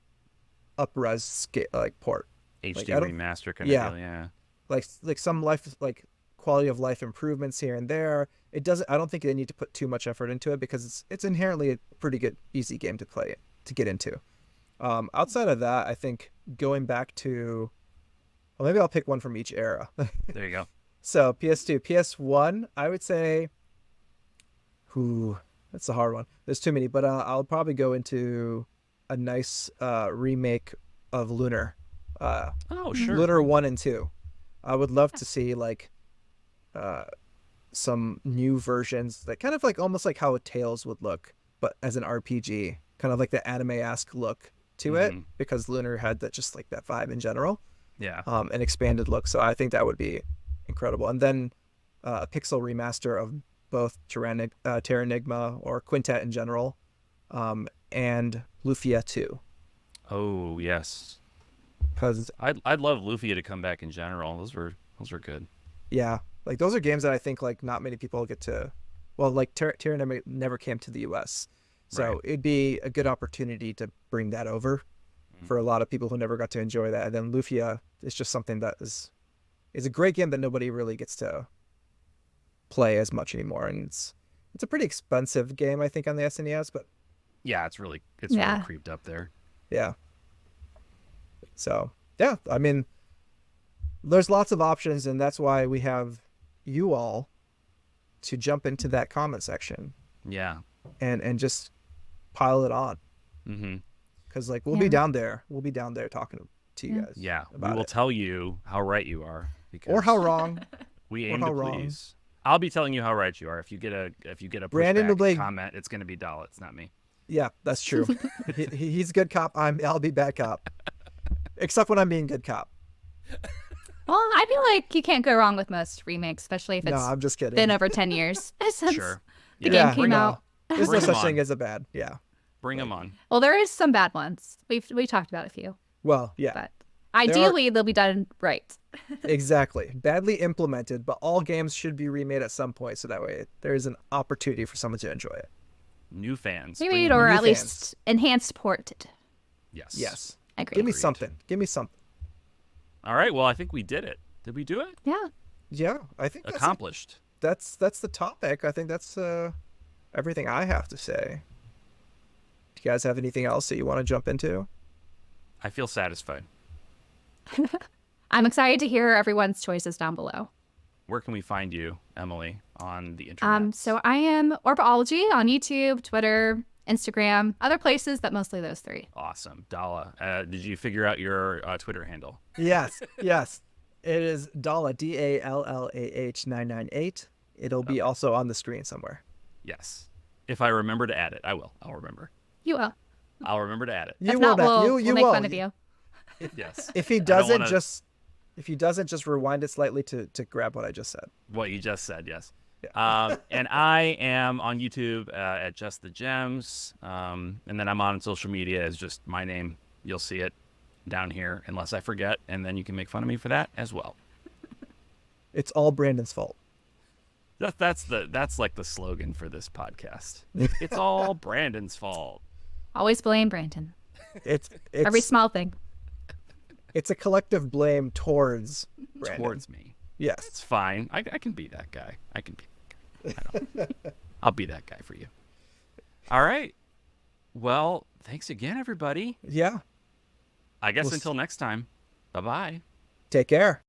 up-res like port.
HD
I don't-
remaster kind
yeah.
of deal, yeah.
Like some life, like quality of life improvements here and there. I don't think they need to put too much effort into it because it's inherently a pretty good, easy game to play, to get into. Outside of that, I think going back to, well, maybe I'll pick one from each era.
There you go.
So PS2, PS1, I would say, that's a hard one. There's too many, but I'll probably go into a nice remake of Lunar.
Oh, sure.
Lunar 1 and 2. I would love to see like some new versions that kind of like almost like how a Tales would look, but as an RPG, kind of like the anime-esque look to it, because Lunar had that just like that vibe in general.
Yeah.
An expanded look. So I think that would be incredible. And then a pixel remaster of both Terranigma or Quintet in general, and Lufia 2.
Oh, yes.
Because
I'd love Lufia to come back in general. Those were good.
yeah, like those are games that I think like not many people get to. Well, like Terranigma never came to the U.S., so
Right.
it'd be a good opportunity to bring that over for a lot of people who never got to enjoy that. And then Lufia is just something that is a great game that nobody really gets to play as much anymore, and it's a pretty expensive game, I think, on the SNES, but
Yeah, it's really
Yeah.
creeped up there.
yeah. So yeah, I mean, there's lots of options, and that's why we have you all to jump into that comment section
Yeah.
and just pile it on,
Mm-hmm.
because like we'll be down there talking to you guys.
Yeah. We
about
will
it.
tell you how right you are. Because
Or how wrong.
we
or
aim
how
to
wrong.
please. I'll be telling you how right you are. If you get a
Branden will
pushback
be-
comment, it's going to be Abdallah. It's not me.
Yeah, that's true. He's good cop. I'll be bad cop. Except when I'm being good cop.
Well, I feel like you can't go wrong with most remakes, especially if
No,
it's
I'm just kidding.
been over 10 years since
Sure.
the
Yeah.
game came
no.
out.
There's no
Bring 'em
such
on.
thing as a bad. Yeah.
Bring them on.
Well, there is some bad ones. We talked about a few,
Well, yeah.
but ideally they'll be done right.
Exactly. Badly implemented, but all games should be remade at some point, so that way there is an opportunity for someone to enjoy it.
New fans.
Remade
bring-
or
new
at
fans.
least enhanced ported.
Yes.
Yes.
I agree.
Give me
Agreed.
something. Give me something.
All right. Well, I think we did it. Did we do it?
Yeah.
Yeah, I think
Accomplished.
that's the topic. I think that's everything I have to say. Do you guys have anything else that you want to jump into?
I feel satisfied.
I'm excited to hear everyone's choices down below.
Where can we find you, Emily, on the internet?
So I am Orbology on YouTube, Twitter, Instagram, other places, but mostly those 3.
Awesome. Dalla, did you figure out your Twitter handle?
Yes, yes. It is Dalla, DALLAH 998. It'll be also on the screen somewhere.
Yes. If I remember to add it, I will. I'll remember.
You will.
I'll remember to add it.
You
If not,
will.
we'll make fun of you.
Yes.
If he
don't
doesn't,
wanna-
just rewind it slightly to grab what I just said.
What you just said, yes. And I am on YouTube at Just the Gems. And then I'm on social media as just my name. You'll see it down here, unless I forget. And then you can make fun of me for that as well.
It's all Brandon's fault.
That's like the slogan for this podcast. It's all Brandon's fault.
Always blame Branden.
It's
Every small thing.
it's a collective blame towards Brandon.
Towards me.
Yes.
It's fine. I can be that guy. I can be that guy. I'll be that guy for you. All right. Well, thanks again, everybody.
Yeah.
I guess
We'll
until next time. Bye-bye.
take care.